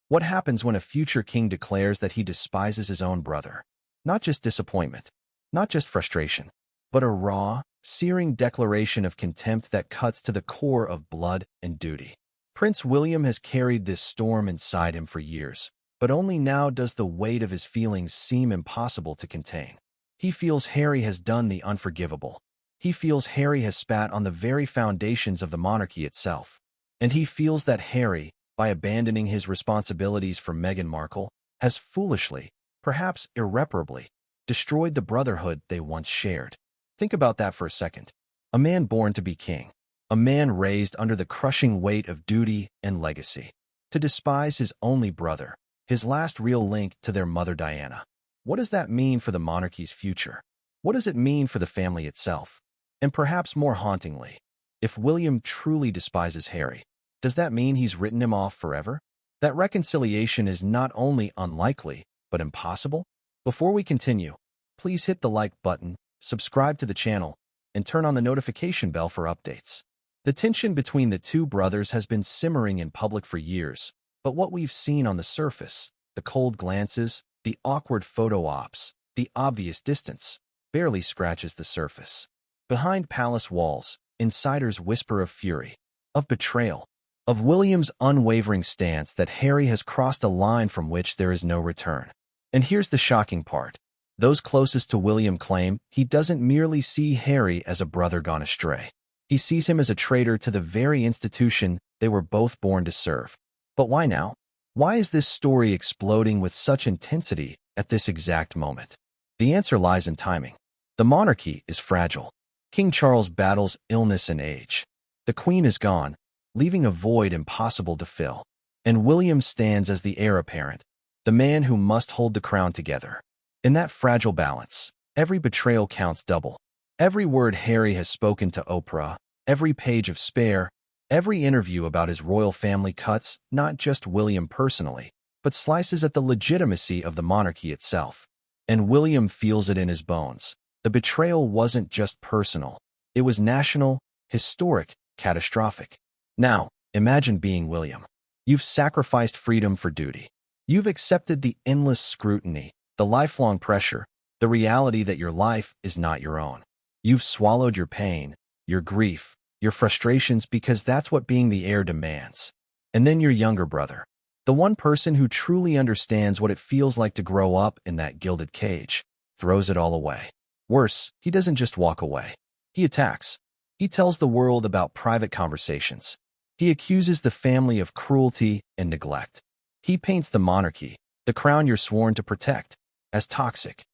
What happens when a future king declares that he despises his own brother? Not just disappointment, not just frustration, but a raw, searing declaration of contempt that cuts to the core of blood and duty. Prince William has carried this storm inside him for years, but only now does the weight of his feelings seem impossible to contain. He feels Harry has done the unforgivable. He feels Harry has spat on the very foundations of the monarchy itself. And he feels that Harry, by abandoning his responsibilities for Meghan Markle, has foolishly, perhaps irreparably, destroyed the brotherhood they once shared. Think about that for a second. A man born to be king. A man raised under the crushing weight of duty and legacy. To despise his only brother, his last real link to their mother Diana. What does that mean for the monarchy's future? What does it mean for the family itself? And perhaps more hauntingly, if William truly despises Harry, does that mean he's written him off forever? That reconciliation is not only unlikely, but impossible? Before we continue, please hit the like button, subscribe to the channel, and turn on the notification bell for updates. The tension between the two brothers has been simmering in public for years, but what we've seen on the surface, the cold glances, the awkward photo ops, the obvious distance, barely scratches the surface. Behind palace walls, insiders whisper of fury, of betrayal, of William's unwavering stance that Harry has crossed a line from which there is no return. And here's the shocking part. Those closest to William claim he doesn't merely see Harry as a brother gone astray. He sees him as a traitor to the very institution they were both born to serve. But why now? Why is this story exploding with such intensity at this exact moment? The answer lies in timing. The monarchy is fragile. King Charles battles illness and age. The Queen is gone, leaving a void impossible to fill. And William stands as the heir apparent, the man who must hold the crown together. In that fragile balance, every betrayal counts double. Every word Harry has spoken to Oprah, every page of Spare, every interview about his royal family cuts not just William personally, but slices at the legitimacy of the monarchy itself. And William feels it in his bones. The betrayal wasn't just personal. It was national, historic, catastrophic. Now, imagine being William. You've sacrificed freedom for duty. You've accepted the endless scrutiny, the lifelong pressure, the reality that your life is not your own. You've swallowed your pain, your grief, your frustrations because that's what being the heir demands. And then your younger brother, the one person who truly understands what it feels like to grow up in that gilded cage, throws it all away. Worse, he doesn't just walk away. He attacks. He tells the world about private conversations. He accuses the family of cruelty and neglect. He paints the monarchy, the crown you're sworn to protect, as toxic.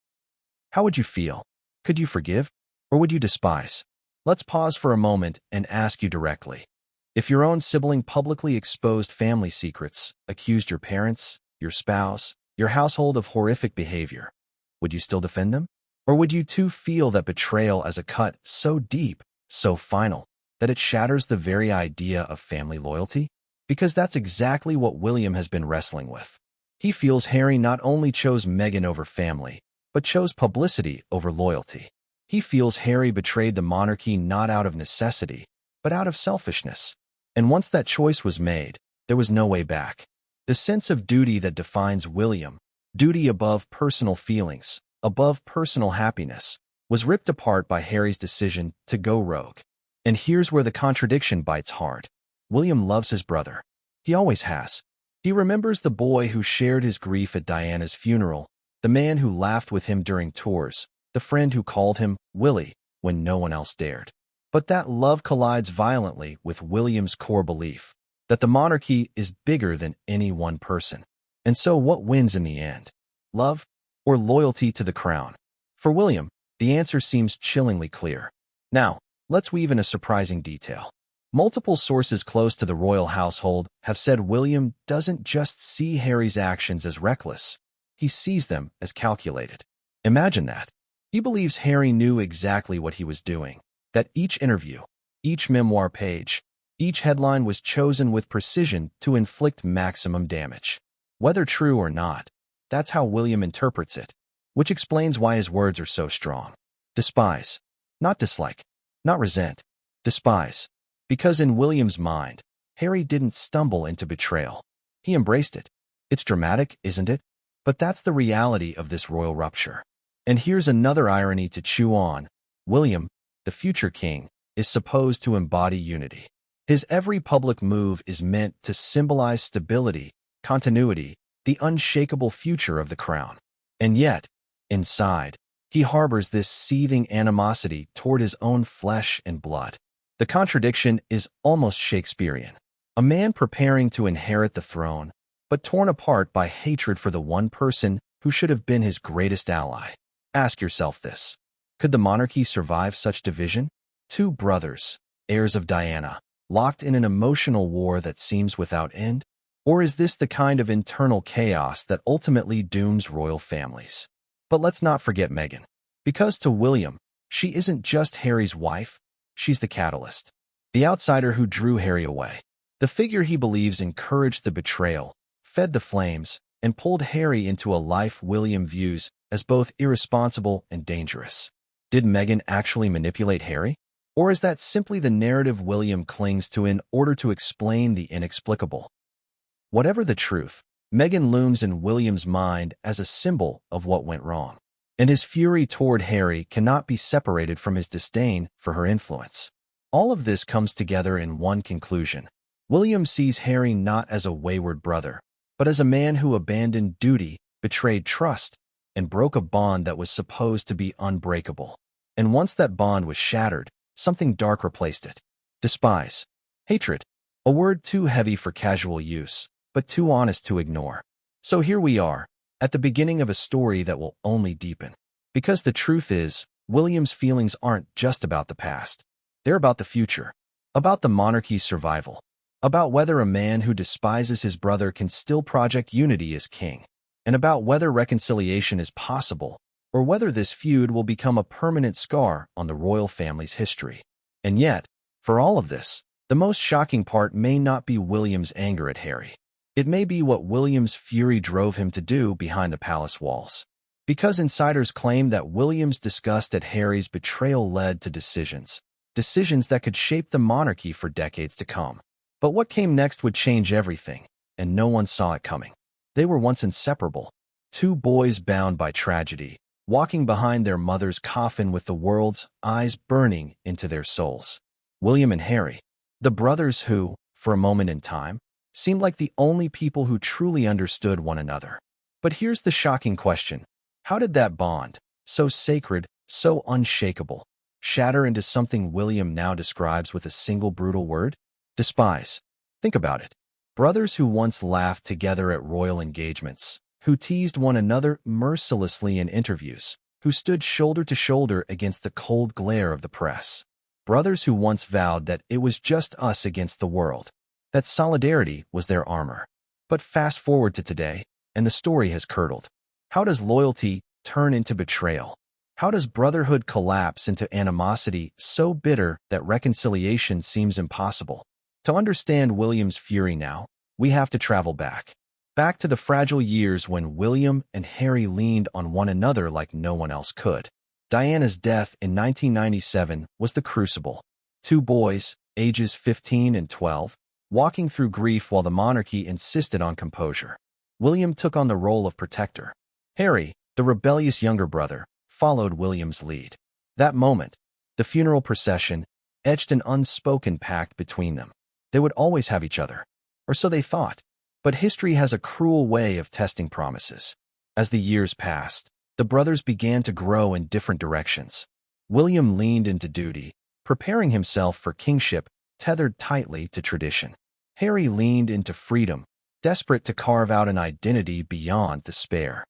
How would you feel? Could you forgive? Or would you despise? Let's pause for a moment and ask you directly. If your own sibling publicly exposed family secrets, accused your parents, your spouse, your household of horrific behavior, would you still defend them? Or would you too feel that betrayal as a cut so deep, so final, that it shatters the very idea of family loyalty? Because that's exactly what William has been wrestling with. He feels Harry not only chose Meghan over family, but chose publicity over loyalty. He feels Harry betrayed the monarchy not out of necessity, but out of selfishness. And once that choice was made, there was no way back. The sense of duty that defines William, duty above personal feelings, above personal happiness, was ripped apart by Harry's decision to go rogue. And here's where the contradiction bites hard. William loves his brother. He always has. He remembers the boy who shared his grief at Diana's funeral, the man who laughed with him during tours, the friend who called him Willie when no one else dared. But that love collides violently with William's core belief that the monarchy is bigger than any one person. And so what wins in the end? Love or loyalty to the crown? For William, the answer seems chillingly clear. Now, let's weave in a surprising detail. Multiple sources close to the royal household have said William doesn't just see Harry's actions as reckless, he sees them as calculated. Imagine that. He believes Harry knew exactly what he was doing, that each interview, each memoir page, each headline was chosen with precision to inflict maximum damage. Whether true or not, that's how William interprets it, which explains why his words are so strong. Despise. Not dislike. Not resent. Despise. Because in William's mind, Harry didn't stumble into betrayal. He embraced it. It's dramatic, isn't it? But that's the reality of this royal rupture. And here's another irony to chew on. William, the future king, is supposed to embody unity. His every public move is meant to symbolize stability, continuity, the unshakable future of the crown. And yet, inside, he harbors this seething animosity toward his own flesh and blood. The contradiction is almost Shakespearean. A man preparing to inherit the throne, but torn apart by hatred for the one person who should have been his greatest ally. Ask yourself this. Could the monarchy survive such division? Two brothers, heirs of Diana, locked in an emotional war that seems without end? Or is this the kind of internal chaos that ultimately dooms royal families? But let's not forget Meghan. Because to William, she isn't just Harry's wife, she's the catalyst. The outsider who drew Harry away. The figure he believes encouraged the betrayal, fed the flames, and pulled Harry into a life William views as both irresponsible and dangerous. Did Meghan actually manipulate Harry? Or is that simply the narrative William clings to in order to explain the inexplicable? Whatever the truth, Meghan looms in William's mind as a symbol of what went wrong. And his fury toward Harry cannot be separated from his disdain for her influence. All of this comes together in one conclusion. William sees Harry not as a wayward brother, but as a man who abandoned duty, betrayed trust, and broke a bond that was supposed to be unbreakable. And once that bond was shattered, something dark replaced it. Despise. Hatred. A word too heavy for casual use, but too honest to ignore. So here we are, at the beginning of a story that will only deepen. Because the truth is, William's feelings aren't just about the past. They're about the future, about the monarchy's survival, about whether a man who despises his brother can still project unity as king, and about whether reconciliation is possible, or whether this feud will become a permanent scar on the royal family's history. And yet, for all of this, the most shocking part may not be William's anger at Harry. It may be what William's fury drove him to do behind the palace walls. Because insiders claim that William's disgust at Harry's betrayal led to decisions that could shape the monarchy for decades to come. But what came next would change everything, and no one saw it coming. They were once inseparable, two boys bound by tragedy, walking behind their mother's coffin with the world's eyes burning into their souls. William and Harry, the brothers who, for a moment in time, seemed like the only people who truly understood one another. But here's the shocking question. How did that bond, so sacred, so unshakable, shatter into something William now describes with a single brutal word? Despise. Think about it. Brothers who once laughed together at royal engagements, who teased one another mercilessly in interviews, who stood shoulder to shoulder against the cold glare of the press. Brothers who once vowed that it was just us against the world, that solidarity was their armor. But fast forward to today, and the story has curdled. How does loyalty turn into betrayal? How does brotherhood collapse into animosity so bitter that reconciliation seems impossible? To understand William's fury now, we have to travel back to the fragile years when William and Harry leaned on one another like no one else could. Diana's death in 1997 was the crucible. Two boys, ages 15 and 12, walking through grief while the monarchy insisted on composure. William took on the role of protector. Harry, the rebellious younger brother, followed William's lead. That moment, the funeral procession, etched an unspoken pact between them. They would always have each other, or so they thought. But history has a cruel way of testing promises. As the years passed, the brothers began to grow in different directions. William leaned into duty, preparing himself for kingship tethered tightly to tradition. Harry leaned into freedom, desperate to carve out an identity beyond despair.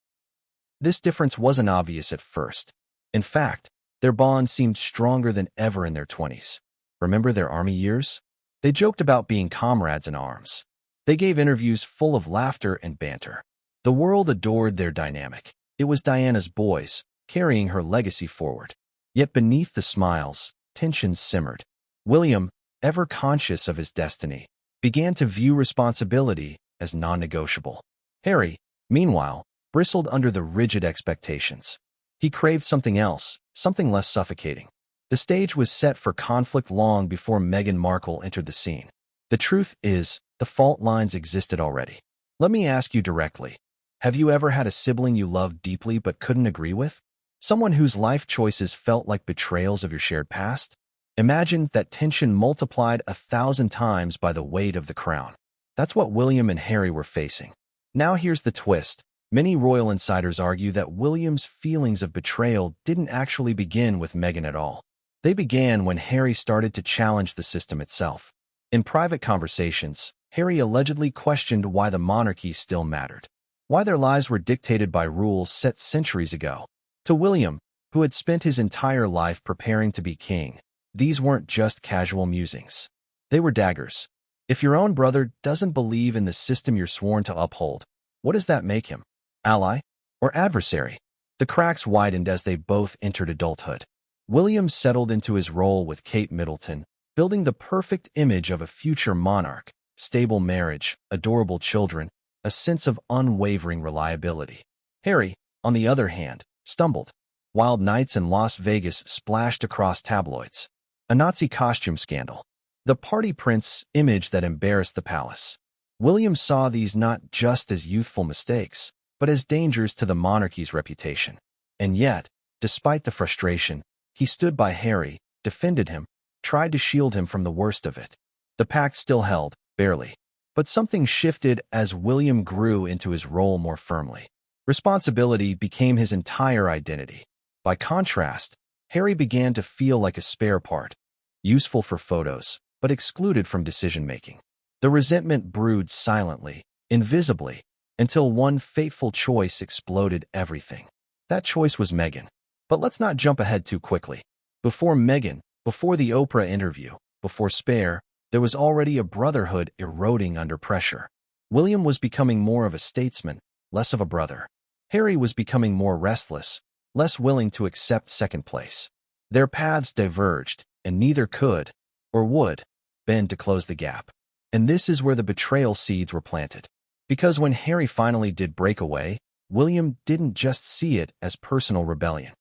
This difference wasn't obvious at first. In fact, their bond seemed stronger than ever in their 20s. Remember their army years? They joked about being comrades in arms. They gave interviews full of laughter and banter. The world adored their dynamic. It was Diana's boys, carrying her legacy forward. Yet beneath the smiles, tensions simmered. William, ever conscious of his destiny, began to view responsibility as non-negotiable. Harry, meanwhile, bristled under the rigid expectations. He craved something else, something less suffocating. The stage was set for conflict long before Meghan Markle entered the scene. The truth is, the fault lines existed already. Let me ask you directly. Have you ever had a sibling you loved deeply but couldn't agree with? Someone whose life choices felt like betrayals of your shared past? Imagine that tension multiplied 1,000 times by the weight of the crown. That's what William and Harry were facing. Now here's the twist. Many royal insiders argue that William's feelings of betrayal didn't actually begin with Meghan at all. They began when Harry started to challenge the system itself. In private conversations, Harry allegedly questioned why the monarchy still mattered, why their lives were dictated by rules set centuries ago. To William, who had spent his entire life preparing to be king, these weren't just casual musings. They were daggers. If your own brother doesn't believe in the system you're sworn to uphold, what does that make him? Ally or adversary? The cracks widened as they both entered adulthood. William settled into his role with Kate Middleton, building the perfect image of a future monarch: stable marriage, adorable children, a sense of unwavering reliability. Harry, on the other hand, stumbled. Wild nights in Las Vegas splashed across tabloids. A Nazi costume scandal. The party prince image that embarrassed the palace. William saw these not just as youthful mistakes, but as dangers to the monarchy's reputation. And yet, despite the frustration, he stood by Harry, defended him, tried to shield him from the worst of it. The pact still held, barely. But something shifted as William grew into his role more firmly. Responsibility became his entire identity. By contrast, Harry began to feel like a spare part, useful for photos, but excluded from decision-making. The resentment brewed silently, invisibly, until one fateful choice exploded everything. That choice was Meghan. But let's not jump ahead too quickly. Before Meghan, before the Oprah interview, before Spare, there was already a brotherhood eroding under pressure. William was becoming more of a statesman, less of a brother. Harry was becoming more restless, less willing to accept second place. Their paths diverged, and neither could, or would, bend to close the gap. And this is where the betrayal seeds were planted. Because when Harry finally did break away, William didn't just see it as personal rebellion.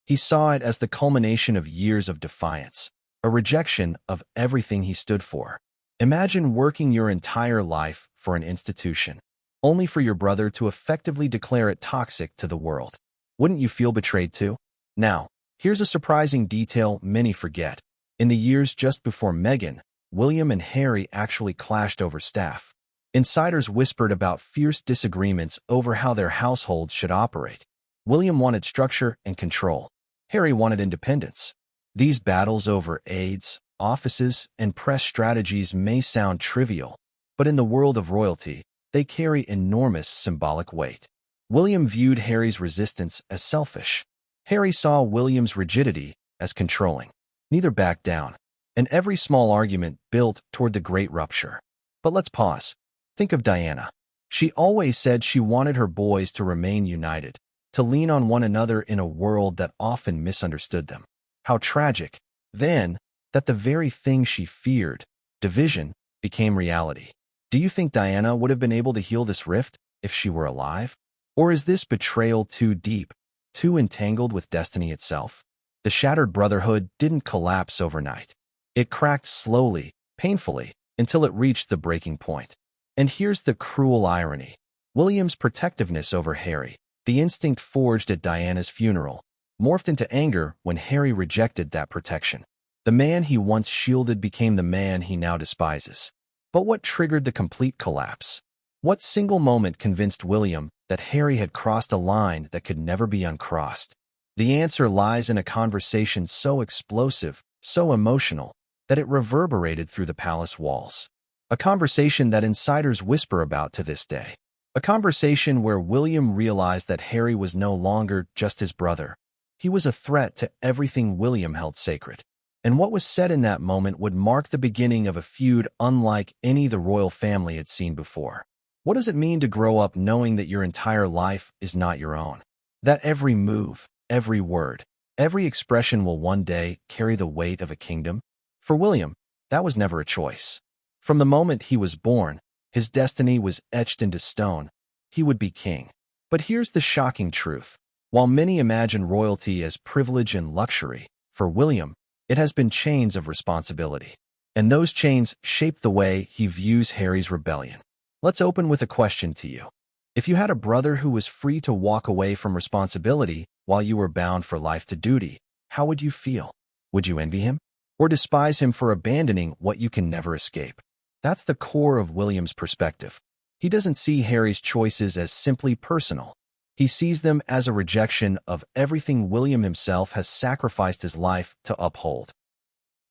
He saw it as the culmination of years of defiance, a rejection of everything he stood for. Imagine working your entire life for an institution, only for your brother to effectively declare it toxic to the world. Wouldn't you feel betrayed too? Now, here's a surprising detail many forget. In the years just before Meghan, William and Harry actually clashed over staff. Insiders whispered about fierce disagreements over how their households should operate. William wanted structure and control. Harry wanted independence. These battles over aides, offices, and press strategies may sound trivial, but in the world of royalty, they carry enormous symbolic weight. William viewed Harry's resistance as selfish. Harry saw William's rigidity as controlling. Neither backed down, and every small argument built toward the great rupture. But let's pause. Think of Diana. She always said she wanted her boys to remain united, to lean on one another in a world that often misunderstood them. How tragic, then, that the very thing she feared, division, became reality. Do you think Diana would have been able to heal this rift if she were alive? Or is this betrayal too deep, too entangled with destiny itself? The shattered brotherhood didn't collapse overnight. It cracked slowly, painfully, until it reached the breaking point. And here's the cruel irony. William's protectiveness over Harry, the instinct forged at Diana's funeral, morphed into anger when Harry rejected that protection. The man he once shielded became the man he now despises. But what triggered the complete collapse? What single moment convinced William that Harry had crossed a line that could never be uncrossed? The answer lies in a conversation so explosive, so emotional, that it reverberated through the palace walls. A conversation that insiders whisper about to this day. A conversation where William realized that Harry was no longer just his brother. He was a threat to everything William held sacred. And what was said in that moment would mark the beginning of a feud unlike any the royal family had seen before. What does it mean to grow up knowing that your entire life is not your own? That every move, every word, every expression will one day carry the weight of a kingdom? For William, that was never a choice. From the moment he was born, his destiny was etched into stone. He would be king. But here's the shocking truth. While many imagine royalty as privilege and luxury, for William, it has been chains of responsibility. And those chains shape the way he views Harry's rebellion. Let's open with a question to you. If you had a brother who was free to walk away from responsibility while you were bound for life to duty, how would you feel? Would you envy him? Or despise him for abandoning what you can never escape? That's the core of William's perspective. He doesn't see Harry's choices as simply personal. He sees them as a rejection of everything William himself has sacrificed his life to uphold.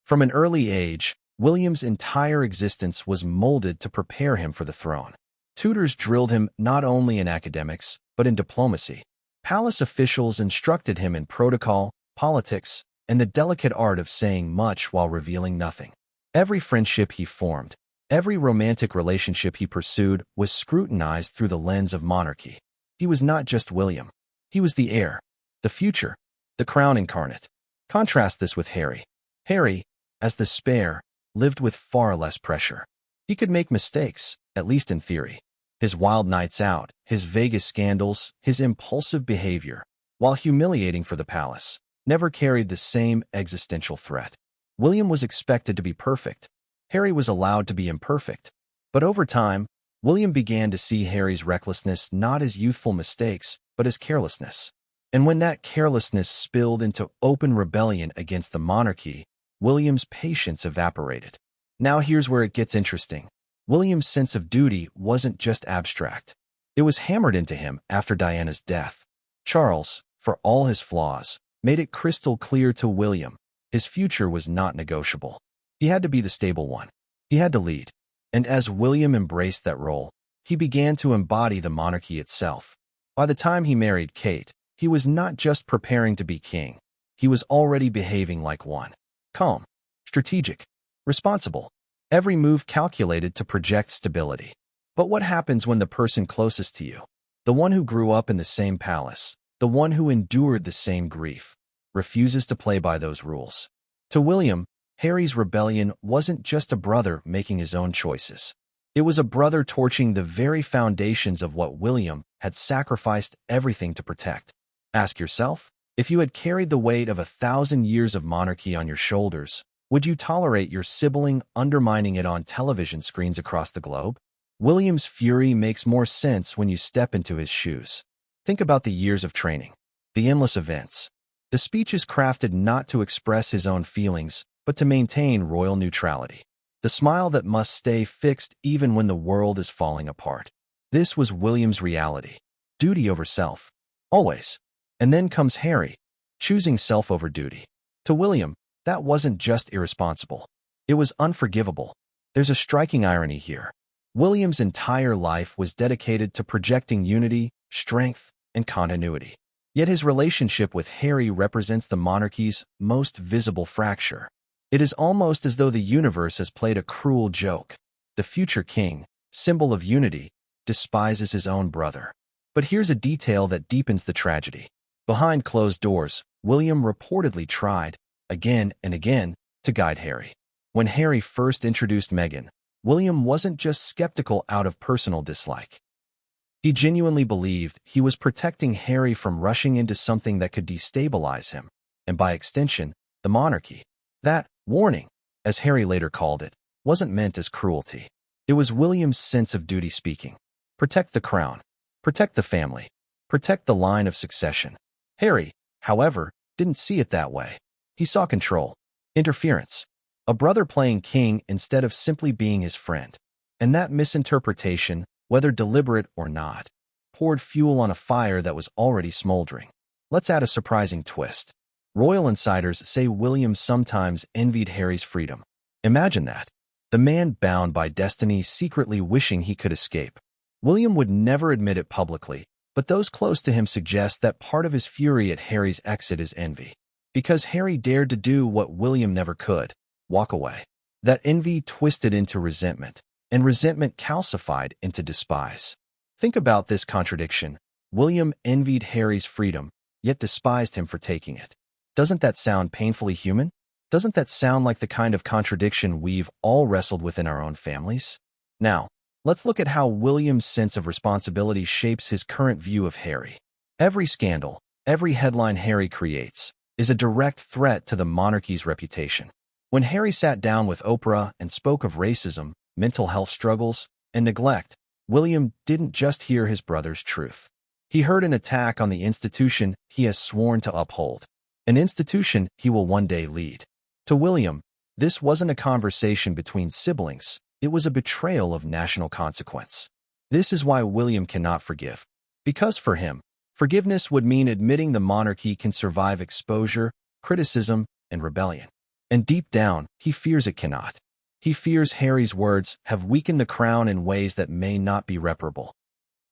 From an early age, William's entire existence was molded to prepare him for the throne. Tutors drilled him not only in academics, but in diplomacy. Palace officials instructed him in protocol, politics, and the delicate art of saying much while revealing nothing. Every friendship he formed, every romantic relationship he pursued was scrutinized through the lens of monarchy. He was not just William. He was the heir, the future, the crown incarnate. Contrast this with Harry. Harry, as the spare, lived with far less pressure. He could make mistakes, at least in theory. His wild nights out, his Vegas scandals, his impulsive behavior, while humiliating for the palace, never carried the same existential threat. William was expected to be perfect. Harry was allowed to be imperfect. But over time, William began to see Harry's recklessness not as youthful mistakes, but as carelessness. And when that carelessness spilled into open rebellion against the monarchy, William's patience evaporated. Now here's where it gets interesting. William's sense of duty wasn't just abstract. It was hammered into him after Diana's death. Charles, for all his flaws, made it crystal clear to William his future was not negotiable. He had to be the stable one. He had to lead. And as William embraced that role, he began to embody the monarchy itself. By the time he married Kate, he was not just preparing to be king. He was already behaving like one. Calm, strategic, responsible. Every move calculated to project stability. But what happens when the person closest to you, the one who grew up in the same palace, the one who endured the same grief, refuses to play by those rules? To William, Harry's rebellion wasn't just a brother making his own choices. It was a brother torching the very foundations of what William had sacrificed everything to protect. Ask yourself, if you had carried the weight of 1,000 years of monarchy on your shoulders, would you tolerate your sibling undermining it on television screens across the globe? William's fury makes more sense when you step into his shoes. Think about the years of training, the endless events, the speeches crafted not to express his own feelings, but to maintain royal neutrality, the smile that must stay fixed even when the world is falling apart. This was William's reality. Duty over self, always. And then comes Harry, choosing self over duty. To William, that wasn't just irresponsible. It was unforgivable. There's a striking irony here. William's entire life was dedicated to projecting unity, strength, and continuity. Yet his relationship with Harry represents the monarchy's most visible fracture. It is almost as though the universe has played a cruel joke. The future king, symbol of unity, despises his own brother. But here's a detail that deepens the tragedy. Behind closed doors, William reportedly tried, again and again, to guide Harry. When Harry first introduced Meghan, William wasn't just skeptical out of personal dislike. He genuinely believed he was protecting Harry from rushing into something that could destabilize him, and by extension, the monarchy. That warning, as Harry later called it, wasn't meant as cruelty. It was William's sense of duty speaking. Protect the crown. Protect the family. Protect the line of succession. Harry, however, didn't see it that way. He saw control, interference, a brother playing king instead of simply being his friend. And that misinterpretation, whether deliberate or not, poured fuel on a fire that was already smoldering. Let's add a surprising twist. Royal insiders say William sometimes envied Harry's freedom. Imagine that. The man bound by destiny secretly wishing he could escape. William would never admit it publicly, but those close to him suggest that part of his fury at Harry's exit is envy. Because Harry dared to do what William never could, walk away. That envy twisted into resentment, and resentment calcified into despise. Think about this contradiction. William envied Harry's freedom, yet despised him for taking it. Doesn't that sound painfully human? Doesn't that sound like the kind of contradiction we've all wrestled with in our own families? Now, let's look at how William's sense of responsibility shapes his current view of Harry. Every scandal, every headline Harry creates, is a direct threat to the monarchy's reputation. When Harry sat down with Oprah and spoke of racism, mental health struggles, and neglect, William didn't just hear his brother's truth. He heard an attack on the institution he has sworn to uphold, an institution he will one day lead. To William, this wasn't a conversation between siblings, it was a betrayal of national consequence. This is why William cannot forgive. Because for him, forgiveness would mean admitting the monarchy can survive exposure, criticism, and rebellion. And deep down, he fears it cannot. He fears Harry's words have weakened the crown in ways that may not be reparable.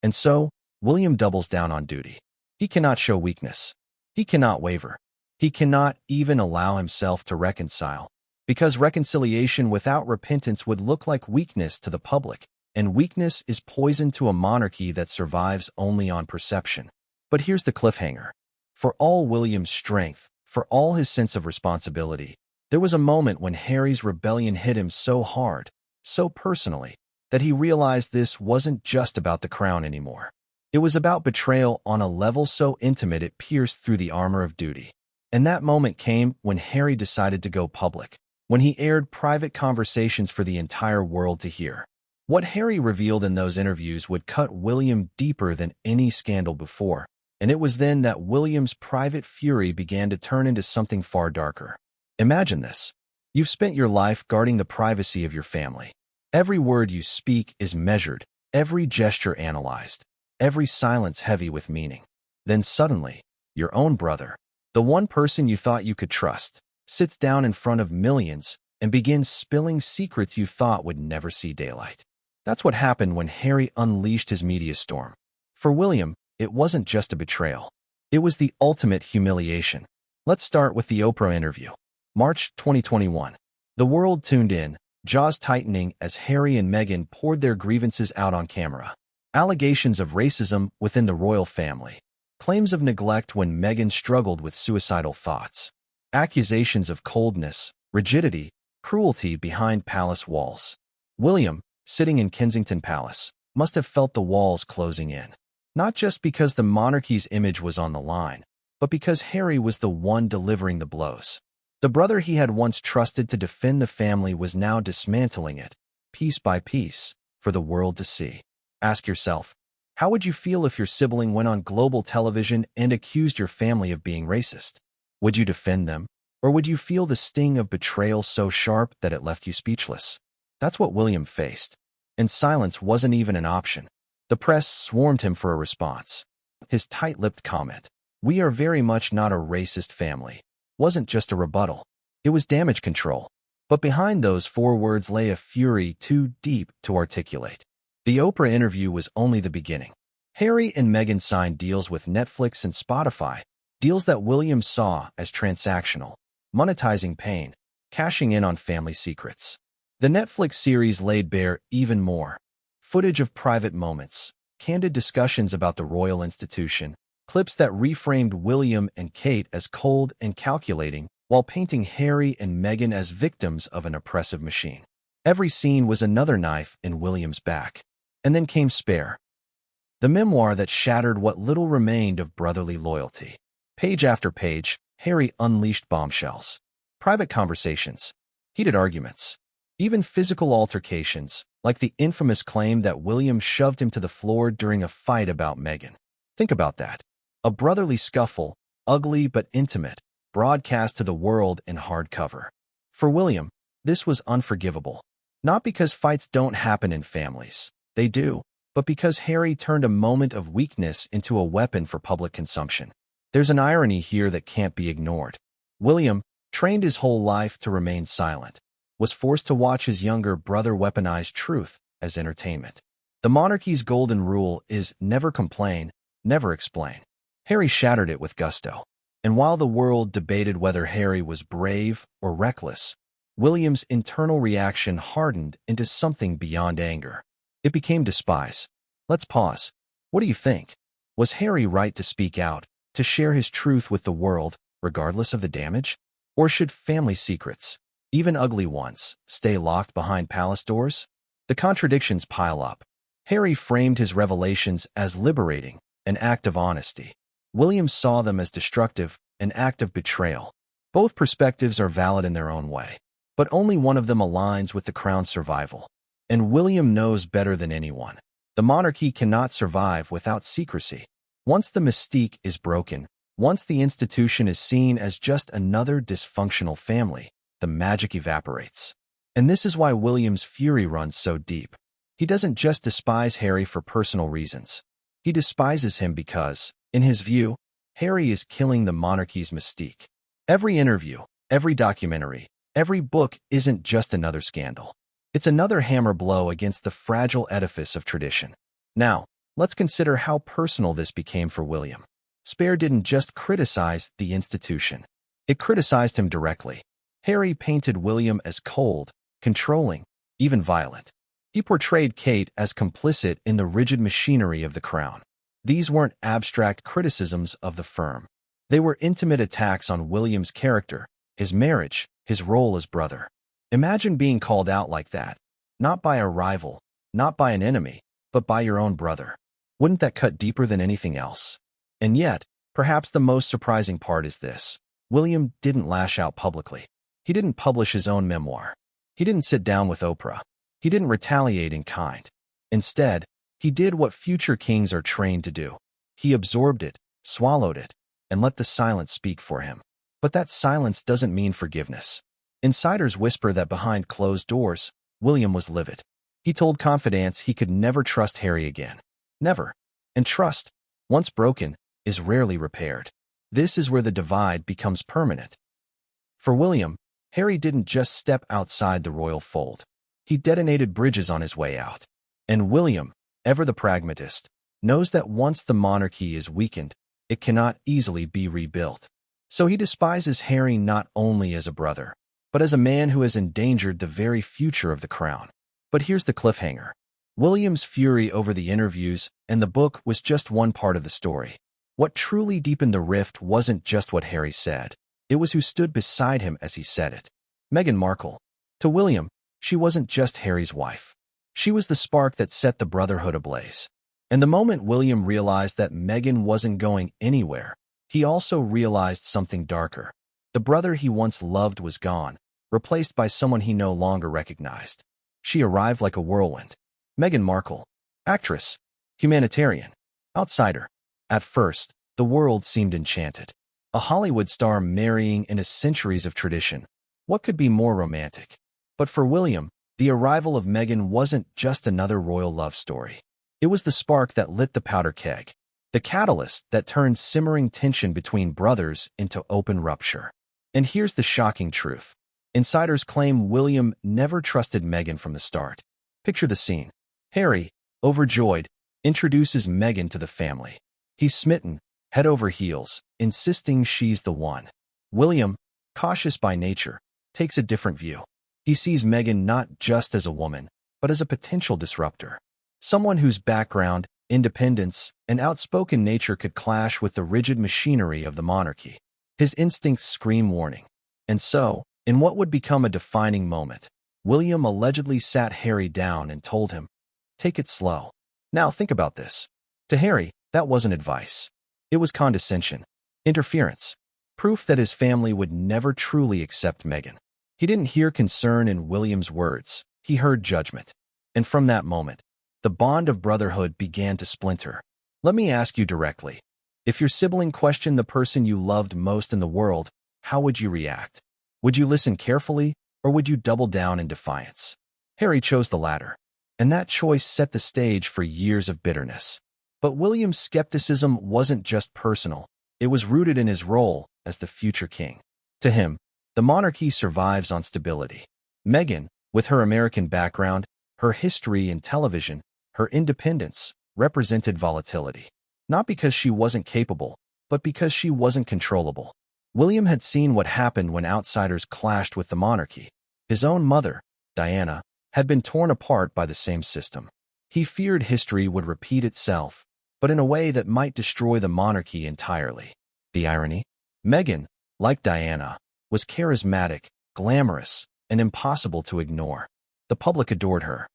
And so, William doubles down on duty. He cannot show weakness. He cannot waver. He cannot even allow himself to reconcile, because reconciliation without repentance would look like weakness to the public, and weakness is poison to a monarchy that survives only on perception. But here's the cliffhanger. For all William's strength, for all his sense of responsibility, there was a moment when Harry's rebellion hit him so hard, so personally, that he realized this wasn't just about the crown anymore. It was about betrayal on a level so intimate it pierced through the armor of duty. And that moment came when Harry decided to go public, when he aired private conversations for the entire world to hear. What Harry revealed in those interviews would cut William deeper than any scandal before, and it was then that William's private fury began to turn into something far darker. Imagine this. You've spent your life guarding the privacy of your family. Every word you speak is measured, every gesture analyzed, every silence heavy with meaning. Then suddenly, your own brother, the one person you thought you could trust, sits down in front of millions and begins spilling secrets you thought would never see daylight. That's what happened when Harry unleashed his media storm. For William, it wasn't just a betrayal. It was the ultimate humiliation. Let's start with the Oprah interview. March 2021. The world tuned in, jaws tightening as Harry and Meghan poured their grievances out on camera. Allegations of racism within the royal family. Claims of neglect when Meghan struggled with suicidal thoughts. Accusations of coldness, rigidity, cruelty behind palace walls. William, sitting in Kensington Palace, must have felt the walls closing in. Not just because the monarchy's image was on the line, but because Harry was the one delivering the blows. The brother he had once trusted to defend the family was now dismantling it, piece by piece, for the world to see. Ask yourself, how would you feel if your sibling went on global television and accused your family of being racist? Would you defend them, or would you feel the sting of betrayal so sharp that it left you speechless? That's what William faced. And silence wasn't even an option. The press swarmed him for a response. His tight-lipped comment, "We are very much not a racist family," wasn't just a rebuttal. It was damage control. But behind those 4 words lay a fury too deep to articulate. The Oprah interview was only the beginning. Harry and Meghan signed deals with Netflix and Spotify, deals that William saw as transactional, monetizing pain, cashing in on family secrets. The Netflix series laid bare even more. Footage of private moments, candid discussions about the royal institution, clips that reframed William and Kate as cold and calculating while painting Harry and Meghan as victims of an oppressive machine. Every scene was another knife in William's back. And then came Spare, the memoir that shattered what little remained of brotherly loyalty. Page after page, Harry unleashed bombshells. Private conversations, heated arguments, even physical altercations, like the infamous claim that William shoved him to the floor during a fight about Meghan. Think about that. A brotherly scuffle, ugly but intimate, broadcast to the world in hardcover. For William, this was unforgivable. Not because fights don't happen in families. They do, but because Harry turned a moment of weakness into a weapon for public consumption. There's an irony here that can't be ignored. William, trained his whole life to remain silent, was forced to watch his younger brother weaponize truth as entertainment. The monarchy's golden rule is never complain, never explain. Harry shattered it with gusto. And while the world debated whether Harry was brave or reckless, William's internal reaction hardened into something beyond anger. It became despise. Let's pause. What do you think? Was Harry right to speak out, to share his truth with the world, regardless of the damage? Or should family secrets, even ugly ones, stay locked behind palace doors? The contradictions pile up. Harry framed his revelations as liberating, an act of honesty. William saw them as destructive, an act of betrayal. Both perspectives are valid in their own way, but only one of them aligns with the crown's survival. And William knows better than anyone. The The monarchy cannot survive without secrecy. Once the mystique is broken, once the institution is seen as just another dysfunctional family, the magic evaporates. And this is why William's fury runs so deep. He doesn't just despise Harry for personal reasons. He despises him because, in his view, Harry is killing the monarchy's mystique. Every interview, every documentary, every book isn't just another scandal. It's another hammer blow against the fragile edifice of tradition. Now, let's consider how personal this became for William. Spare didn't just criticize the institution. It criticized him directly. Harry painted William as cold, controlling, even violent. He portrayed Kate as complicit in the rigid machinery of the crown. These weren't abstract criticisms of the firm. They were intimate attacks on William's character, his marriage, his role as brother. Imagine being called out like that, not by a rival, not by an enemy, but by your own brother. Wouldn't that cut deeper than anything else? And yet, perhaps the most surprising part is this. William didn't lash out publicly. He didn't publish his own memoir. He didn't sit down with Oprah. He didn't retaliate in kind. Instead, he did what future kings are trained to do. He absorbed it, swallowed it, and let the silence speak for him. But that silence doesn't mean forgiveness. Insiders whisper that behind closed doors, William was livid. He told confidants he could never trust Harry again. Never. And trust, once broken, is rarely repaired. This is where the divide becomes permanent. For William, Harry didn't just step outside the royal fold. He detonated bridges on his way out. And William, ever the pragmatist, knows that once the monarchy is weakened, it cannot easily be rebuilt. So he despises Harry not only as a brother, but as a man who has endangered the very future of the crown. But here's the cliffhanger. William's fury over the interviews and the book was just one part of the story. What truly deepened the rift wasn't just what Harry said. It was who stood beside him as he said it. Meghan Markle. To William, she wasn't just Harry's wife. She was the spark that set the brotherhood ablaze. And the moment William realized that Meghan wasn't going anywhere, he also realized something darker. The brother he once loved was gone, replaced by someone he no longer recognized. She arrived like a whirlwind. Meghan Markle. Actress. Humanitarian. Outsider. At first, the world seemed enchanted. A Hollywood star marrying into centuries of tradition. What could be more romantic? But for William, the arrival of Meghan wasn't just another royal love story. It was the spark that lit the powder keg, the catalyst that turned simmering tension between brothers into open rupture. And here's the shocking truth. Insiders claim William never trusted Meghan from the start. Picture the scene. Harry, overjoyed, introduces Meghan to the family. He's smitten, head over heels, insisting she's the one. William, cautious by nature, takes a different view. He sees Meghan not just as a woman, but as a potential disruptor. Someone whose background, independence, and outspoken nature could clash with the rigid machinery of the monarchy. His instincts scream warning. And so, in what would become a defining moment, William allegedly sat Harry down and told him, "Take it slow." Now think about this. To Harry, that wasn't advice. It was condescension, interference, proof that his family would never truly accept Meghan. He didn't hear concern in William's words. He heard judgment. And from that moment, the bond of brotherhood began to splinter. Let me ask you directly. If your sibling questioned the person you loved most in the world, how would you react? Would you listen carefully, or would you double down in defiance? Harry chose the latter, and that choice set the stage for years of bitterness. But William's skepticism wasn't just personal. It was rooted in his role as the future king. To him, the monarchy survives on stability. Meghan, with her American background, her history in television, her independence, represented volatility. Not because she wasn't capable, but because she wasn't controllable. William had seen what happened when outsiders clashed with the monarchy. His own mother, Diana, had been torn apart by the same system. He feared history would repeat itself, but in a way that might destroy the monarchy entirely. The irony? Meghan, like Diana, was charismatic, glamorous, and impossible to ignore. The public adored her.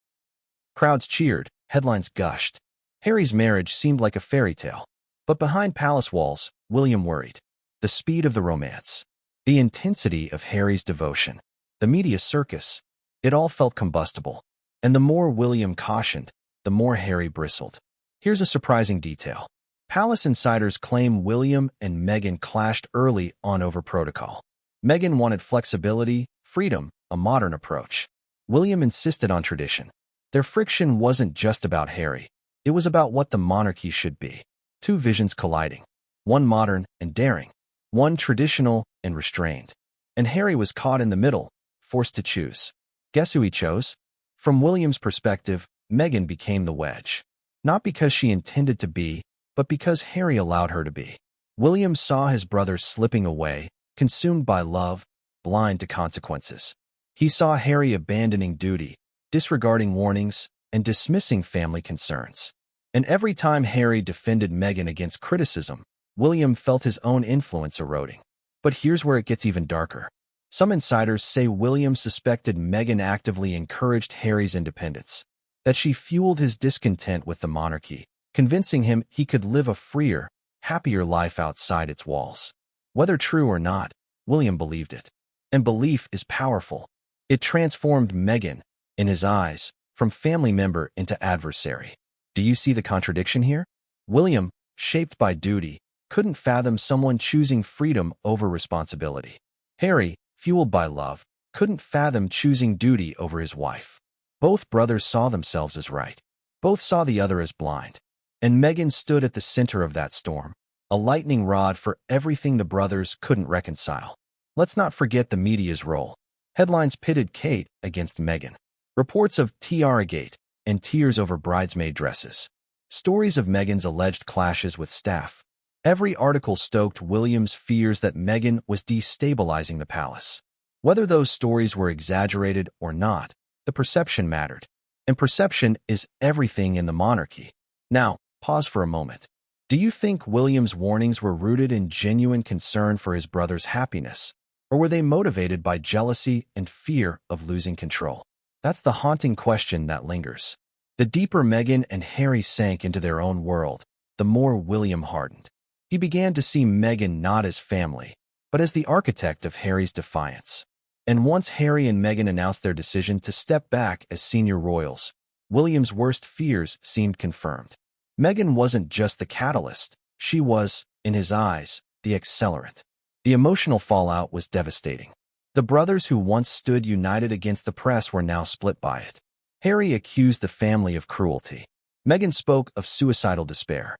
Crowds cheered, headlines gushed. Harry's marriage seemed like a fairy tale. But behind palace walls, William worried. The speed of the romance, the intensity of Harry's devotion, the media circus, it all felt combustible. And the more William cautioned, the more Harry bristled. Here's a surprising detail. Palace insiders claim William and Meghan clashed early on over protocol. Meghan wanted flexibility, freedom, a modern approach. William insisted on tradition. Their friction wasn't just about Harry. It was about what the monarchy should be. Two visions colliding. One modern and daring. One traditional and restrained. And Harry was caught in the middle, forced to choose. Guess who he chose? From William's perspective, Meghan became the wedge. Not because she intended to be, but because Harry allowed her to be. William saw his brother slipping away, consumed by love, blind to consequences. He saw Harry abandoning duty, disregarding warnings, and dismissing family concerns. And every time Harry defended Meghan against criticism, William felt his own influence eroding. But here's where it gets even darker. Some insiders say William suspected Meghan actively encouraged Harry's independence, that she fueled his discontent with the monarchy, convincing him he could live a freer, happier life outside its walls. Whether true or not, William believed it. And belief is powerful. It transformed Meghan, in his eyes, from family member into adversary. Do you see the contradiction here? William, shaped by duty, couldn't fathom someone choosing freedom over responsibility. Harry, fueled by love, couldn't fathom choosing duty over his wife. Both brothers saw themselves as right. Both saw the other as blind. And Meghan stood at the center of that storm, a lightning rod for everything the brothers couldn't reconcile. Let's not forget the media's role. Headlines pitted Kate against Meghan. Reports of Tiaragate and tears over bridesmaid dresses. Stories of Meghan's alleged clashes with staff. Every article stoked William's fears that Meghan was destabilizing the palace. Whether those stories were exaggerated or not, the perception mattered. And perception is everything in the monarchy. Now, pause for a moment. Do you think William's warnings were rooted in genuine concern for his brother's happiness, or were they motivated by jealousy and fear of losing control? That's the haunting question that lingers. The deeper Meghan and Harry sank into their own world, the more William hardened. He began to see Meghan not as family, but as the architect of Harry's defiance. And once Harry and Meghan announced their decision to step back as senior royals, William's worst fears seemed confirmed. Meghan wasn't just the catalyst, she was, in his eyes, the accelerant. The emotional fallout was devastating. The brothers who once stood united against the press were now split by it. Harry accused the family of cruelty. Meghan spoke of suicidal despair.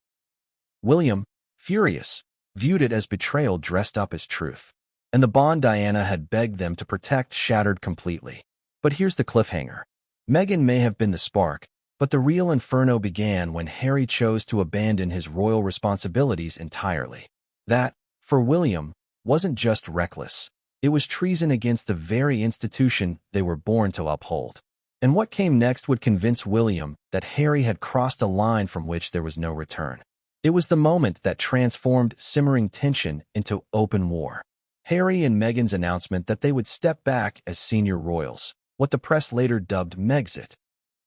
William, furious, viewed it as betrayal dressed up as truth. And the bond Diana had begged them to protect shattered completely. But here's the cliffhanger. Meghan may have been the spark, but the real inferno began when Harry chose to abandon his royal responsibilities entirely. That, for William, wasn't just reckless. It was treason against the very institution they were born to uphold. And what came next would convince William that Harry had crossed a line from which there was no return. It was the moment that transformed simmering tension into open war. Harry and Meghan's announcement that they would step back as senior royals, what the press later dubbed Megxit.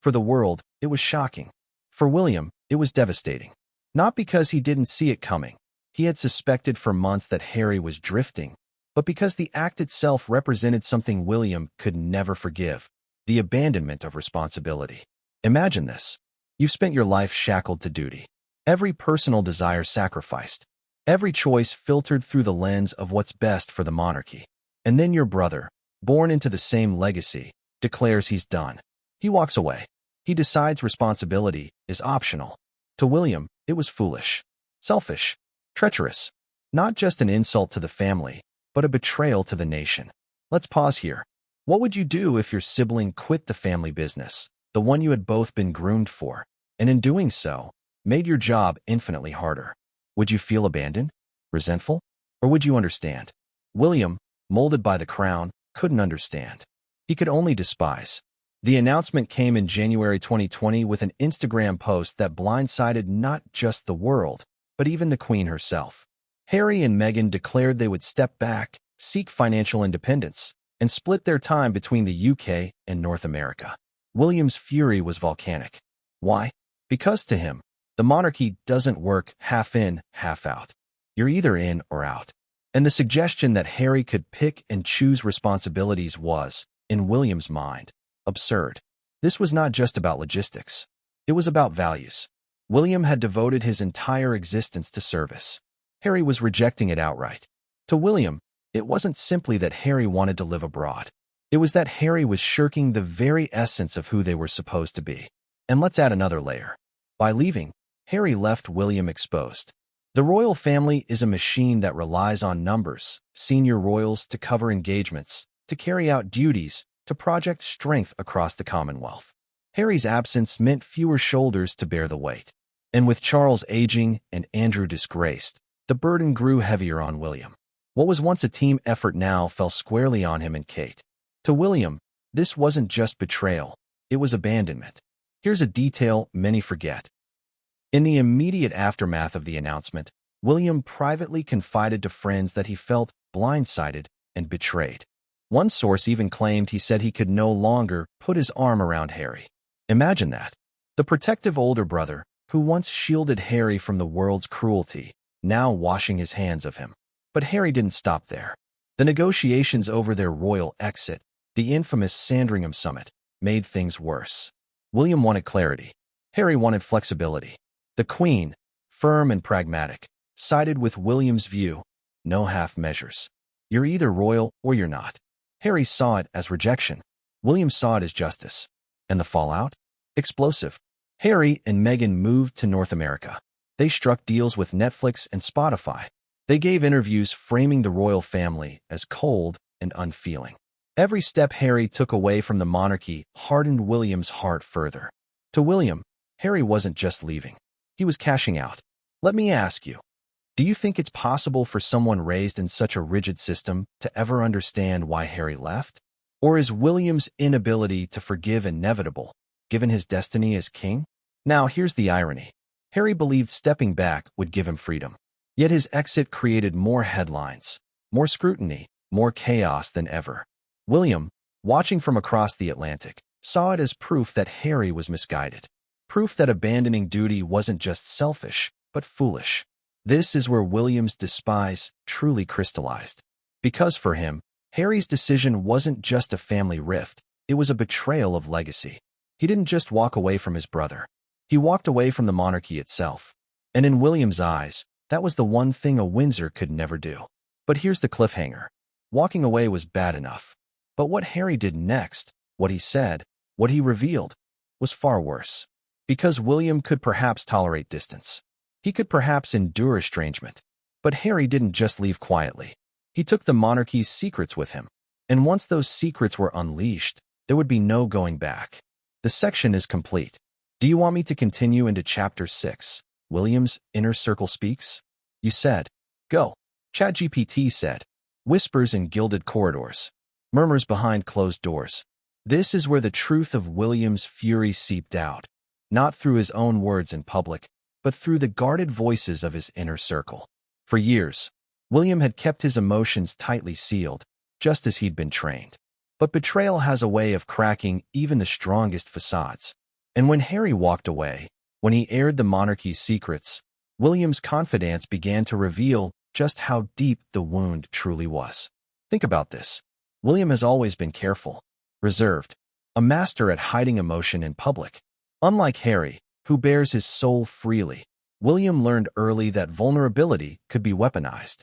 For the world, it was shocking. For William, it was devastating. Not because he didn't see it coming. He had suspected for months that Harry was drifting, but because the act itself represented something William could never forgive: the abandonment of responsibility. Imagine this. You've spent your life shackled to duty. Every personal desire sacrificed. Every choice filtered through the lens of what's best for the monarchy. And then your brother, born into the same legacy, declares he's done. He walks away. He decides responsibility is optional. To William, it was foolish, selfish, treacherous. Not just an insult to the family, but a betrayal to the nation. Let's pause here. What would you do if your sibling quit the family business, the one you had both been groomed for, and in doing so, made your job infinitely harder? Would you feel abandoned, resentful, or would you understand? William, molded by the crown, couldn't understand. He could only despise. The announcement came in January 2020 with an Instagram post that blindsided not just the world, but even the Queen herself. Harry and Meghan declared they would step back, seek financial independence, and split their time between the UK and North America. William's fury was volcanic. Why? Because to him, the monarchy doesn't work half in, half out. You're either in or out. And the suggestion that Harry could pick and choose responsibilities was, in William's mind, absurd. This was not just about logistics. It was about values. William had devoted his entire existence to service. Harry was rejecting it outright. To William, it wasn't simply that Harry wanted to live abroad. It was that Harry was shirking the very essence of who they were supposed to be. And let's add another layer. By leaving, Harry left William exposed. The royal family is a machine that relies on numbers, senior royals to cover engagements, to carry out duties, to project strength across the Commonwealth. Harry's absence meant fewer shoulders to bear the weight. And with Charles aging and Andrew disgraced, the burden grew heavier on William. What was once a team effort now fell squarely on him and Kate. To William, this wasn't just betrayal, it was abandonment. Here's a detail many forget. In the immediate aftermath of the announcement, William privately confided to friends that he felt blindsided and betrayed. One source even claimed he said he could no longer put his arm around Harry. Imagine that. The protective older brother, who once shielded Harry from the world's cruelty, now washing his hands of him. But Harry didn't stop there. The negotiations over their royal exit, the infamous Sandringham Summit, made things worse. William wanted clarity. Harry wanted flexibility. The Queen, firm and pragmatic, sided with William's view, no half measures. You're either royal or you're not. Harry saw it as rejection. William saw it as justice. And the fallout? Explosive. Harry and Meghan moved to North America. They struck deals with Netflix and Spotify. They gave interviews framing the royal family as cold and unfeeling. Every step Harry took away from the monarchy hardened William's heart further. To William, Harry wasn't just leaving. He was cashing out. Let me ask you, do you think it's possible for someone raised in such a rigid system to ever understand why Harry left? Or is William's inability to forgive inevitable, given his destiny as king? Now, here's the irony. Harry believed stepping back would give him freedom. Yet his exit created more headlines, more scrutiny, more chaos than ever. William, watching from across the Atlantic, saw it as proof that Harry was misguided. Proof that abandoning duty wasn't just selfish, but foolish. This is where William's despise truly crystallized. Because for him, Harry's decision wasn't just a family rift, it was a betrayal of legacy. He didn't just walk away from his brother. He walked away from the monarchy itself. And in William's eyes, that was the one thing a Windsor could never do. But here's the cliffhanger. Walking away was bad enough. But what Harry did next, what he said, what he revealed, was far worse. Because William could perhaps tolerate distance. He could perhaps endure estrangement. But Harry didn't just leave quietly. He took the monarchy's secrets with him. And once those secrets were unleashed, there would be no going back. The section is complete. Do you want me to continue into Chapter 6? William's inner circle speaks? You said. Go. ChatGPT said. Whispers in gilded corridors. Murmurs behind closed doors. This is where the truth of William's fury seeped out. Not through his own words in public, but through the guarded voices of his inner circle. For years, William had kept his emotions tightly sealed, just as he'd been trained. But betrayal has a way of cracking even the strongest facades. And when Harry walked away, when he aired the monarchy's secrets, William's confidence began to reveal just how deep the wound truly was. Think about this. William has always been careful, reserved, a master at hiding emotion in public. Unlike Harry, who bears his soul freely, William learned early that vulnerability could be weaponized.